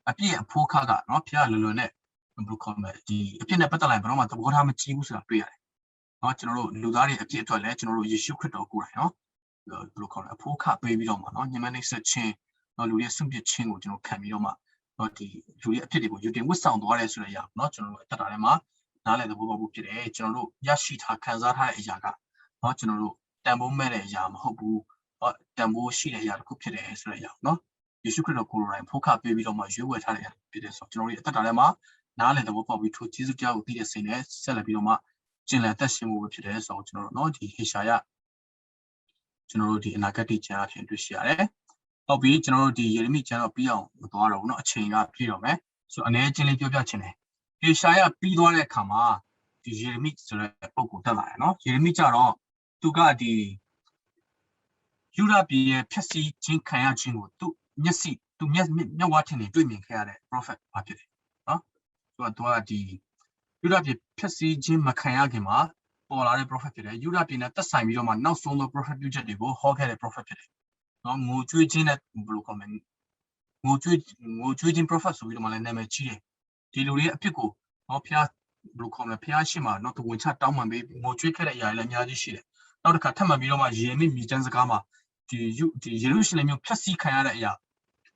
အပြည့်အဖို့ခကနော်ဖျားလွယ်လွယ်နဲ့ဘယ်လိုခေါ်မလဲဒီအပြည့်နဲ့ပတ်သက်လိုက်ဘယ်တော့မှသဘောထားမကြီးဘူးဆိုတာတွေ့ရတယ်နော်ကျွန်တော်တို့လူသားတွေအပြည့်အတွက်လည်းကျွန်တော်တို့ယေရှုခရစ်တော်ကိုယ်တိုင်နော်ဘယ်လိုခေါ်လဲအဖို့ခပေးပြီးတော့မှနော်ညမနှိမ့်ဆက်ခြင်းနော်လူရဲ့စွန့်ပစ်ခြင်းကိုကျွန်တော်ခံပြီးတော့မှနော်ဒီလူရဲ့အဖြစ်တွေကိုယူတင်ဝတ်ဆောင်သွားတယ်ဆိုတဲ့အရာနော်ကျွန်တော်တို့အသက်တာထဲမှာနားလည်သဘောပေါက်ဖို့ဖြစ်တယ်ကျွန်တော်တို့ရရှိထားခံစားထားတဲ့အရာကနော်ကျွန်တော်တို့တန်ဖိုးမဲ့တဲ့အရာမဟုတ်ဘူး တန်ဖိုးရှိတဲ့အရာတစ်ခုဖြစ်တယ်ဆိုတဲ့အရာနော်ယေရှုခရစ်တော်ကိုယ်တိုင်ဖို့ခပေးပြီးတော့မှရွေးဝယ်ထားတဲ့အရာဖြစ်တယ်ဆိုတော့ကျွန်တော်တို့အသက်တာထဲမှာနားလည်သဘောပေါက်ပြီးထိုကျေးဇူးတရားကိုသိတဲ့စိတ်နဲ့ဆက်လက်ပြီးတော့မှကျင့်လည်သက်ရှင်မှုပဲဖြစ်တယ်ဆိုတော့ကျွန်တော်တို့နော်ဒီဟေရှာယကျွန်တော်တို့ဒီအနာဂတ်ကျမ်းအဖြစ်တွေ့ရှိရတယ်ဟုတ်ပြီကျွန်တော်တို့ဒီယေရမိကျမ်းတော့ပြီးအောင်မသွားတော့ဘူးเนาะအချိန်ကပြည့်တော့မယ်ဆိုအနေချင်းလေးပြောပြချင်တယ်ဟေရှာယပြီးသွားတဲ့အခါမှာဒီယေရမိဆိုတဲ့ပုံကိုတက်လာတယ်เนาะယေရမိကျတော့သူကဒီယူဒပြည်ရဲ့ဖြက်စီခြင်းခံရခြင်းကိုသူမျက်စိသူမျက်ဝါးထင်နေတွေ့မြင်ခဲ့ရတဲ့ prophet ဘာဖြစ်လဲเนาะသူကဒီယူဒပြည်ဖြက်စီခြင်းမခံရခင်မှာပေါ်လာတဲ့ prophet ဖြစ်တယ်ယူဒပြည်နဲ့သက်ဆိုင်ပြီးတော့မှနောက်ဆုံးသော prophet ပြုချက်တွေကိုဟောခဲ့တဲ့ prophet ဖြစ်တယ်နော်ငိုကြွေးခြင်းနဲ့ဘယ်လိုခေါ်မလဲငိုကြွေးခြင်း prophet ဆိုပြီးတော့မှလည်းနာမည်ကြီးတယ်ဒီလူတွေရဲ့အဖြစ်ကိုနော်ဖျားဘယ်လိုခေါ်မလဲဖျားရှိမှနော်သူဝင်ချတောင်းပန်ပြီးငိုကြွေးခဲ့တဲ့အရာတွေလည်းအများကြီးရှိတယ်နောက်တစ်ခါထပ်မံပြီးတော့မှယေမိမြေကျမ်းစကားမှာဒီယေရုရှလင်မြို့ဖျက်ဆီးခံရတဲ့အရာ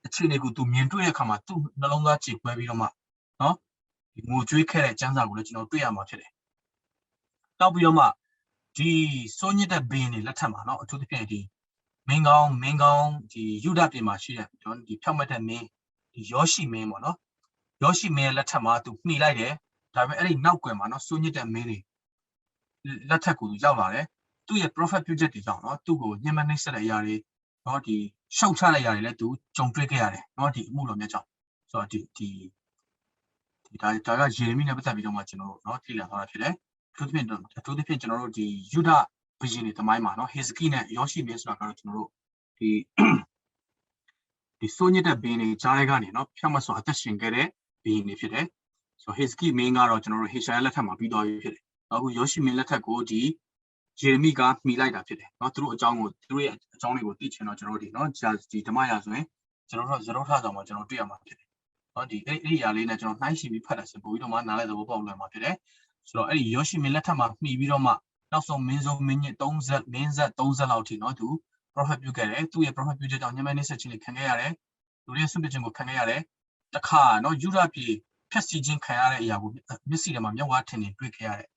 အခြေအနေကိုသူမြင်တွေ့တဲ့အခါမှာသူ့နှလုံးသားကြေကွဲပြီးတော့မှနော်ဒီငိုကြွေးခဲ့တဲ့ကျမ်းစာကိုလည်းကျွန်တော်တွေ့ရမှာဖြစ်တယ်နောက်ပြီးတော့မှဒီစိုးညစ်တဲ့ဘင်းတွေလက်ထက်မှာနော်အထူးသဖြင့်ဒီမင်းကောင်းဒီယူဒပြည်မှာရှိတဲ့ကျွန်တော်ဒီဖြောက်မှတ်တဲ့မင်းဒီယောရှိမင်းပေါ့နော်ယောရှိမင်းလက်ထက်မှာသူမှီလိုက်တယ်ဒါပေမဲ့အဲ့ဒီနောက်ကွယ်မှာနော်စိုးညစ်တဲ့မင်းတွေလက်ထက်ကိုရောက်လာတယ်သူ့ရဲ့ prophet ပြုချက်တွေကြောင့်နော်သူ့ကိုညှဉ်းပန်းနှိပ်စက်တဲ့အရာတွေနော်ဒီရှုံချတဲ့အရာတွေလည်းသူကြုံတွေ့ခဲ့ရတယ်နော်ဒီအမှုတော်မြတ်ကြောင့်ဆိုတော့ဒီဒါကယေရမိနဲ့ပတ်သက်ပြီးတော့မှကျွန်တော်တို့နော်ထိလာသွားတာဖြစ်တယ်အထူးသဖြင့်ကျွန်တော်တို့ဒီယူဒဘုရင်တွေတမိုင်းမှာနော်ဟေဇကိနဲ့ယောရှိမင်းဆိုတာကတော့ကျွန်တော်တို့ဒီစိုးညစ်တဲ့ဘင်းတွေကြားထဲကနေနော်ဖြောက်မစွာအသက်ရှင်ခဲ့တဲ့ဘင်းတွေဖြစ်တယ်ဆိုတော့ဟေဇကိမင်းကတော့ကျွန်တော်တို့ဟေရှာယလက်ထက်မှာပြီးသွားပြီဖြစ်တယ်အခုယောရှိမင်းလက်ထက်ကိုဒီယေရမိကမှီလိုက်တာဖြစ်တယ်နော်သူတို့အကြောင်းတွေကိုသိချင်တော့ကျွန်တော်တို့ဒီနော်ဒီဓမ္မရာဆိုရင်ကျွန်တော်တို့ဇရောထဆောင်မှာကျွန်တော်တွေ့ရမှာဖြစ်တယ်နော်ဒီအဲ့ဒီအရာလေးနဲ့ကျွန်တော်နှိုင်းယှဉ်ပြီးဖတ်တာဆိုပို့ပြီးတော့မှနားလဲသဘောပေါက်လွယ်မှာဖြစ်တယ်ဆိုတော့အဲ့ဒီယောရှိမင်းလက်ထက်မှာမှီပြီးတော့မှနောက်ဆုံးမင်းဆုံးမင်းညစ်30လောက်ထိနော်သူ prophet ပြုခဲ့တယ်သူ့ရဲ့ prophet ပြုချက်ကြောင့်ညမနှိစက်ခြင်းတွေခံခဲ့ရတယ်လူတွေဆွန့်ပစ်ခြင်းကိုခံခဲ့ရတယ်တခါနော်ယူဒပြည်ဖြက်စီခြင်းခံရတဲ့အရာကိုမျက်စိထဲမှာမျက်ဝါးထင်နေတွေ့ခဲ့ရတဲ့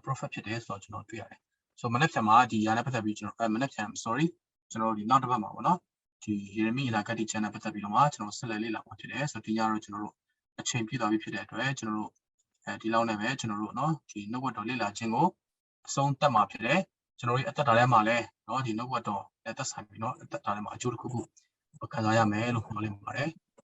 prophet ဖြစ်တယ်ဆိုတော့ကျွန်တော်တွေ့ရတယ်ဆိုမနေ့ဖြန်မှာဒီຢာနဲ့ပတ်သက်ပြီးကျွန်တော်မနေ့ဖြန် sorry ကျွန်တော်ဒီနောက်တစ်ပတ်မှာပေါ့နော်ဒီယေရမိအနာဂတ်ကျမ်းနဲ့ပတ်သက်ပြီးတော့မှကျွန်တော်ဆက်လက်လေ့လာမှာဖြစ်တယ်ဆိုတော့ဒီညတော့ကျွန်တော်တို့အချိန်ပြည့်သွားပြီဖြစ်တဲ့အတွက်ကျွန်တော်တို့ဒီလောက်နဲ့ပဲကျွန်တော်တို့နော်ဒီနှုတ်ဘတ်တော်လေ့လာခြင်းကိုအဆုံးသတ်မှာဖြစ်တယ်ကျွန်တော်တို့အသက်တာထဲမှာလည်းနော်ဒီနှုတ်ဘတ်တော်သက်ဆိုင်ပြီးနော်အသက်တာထဲမှာအကျိုးတစ်ခုခုခံစားရမယ်လို့ပြောလိုက်ပါတယ်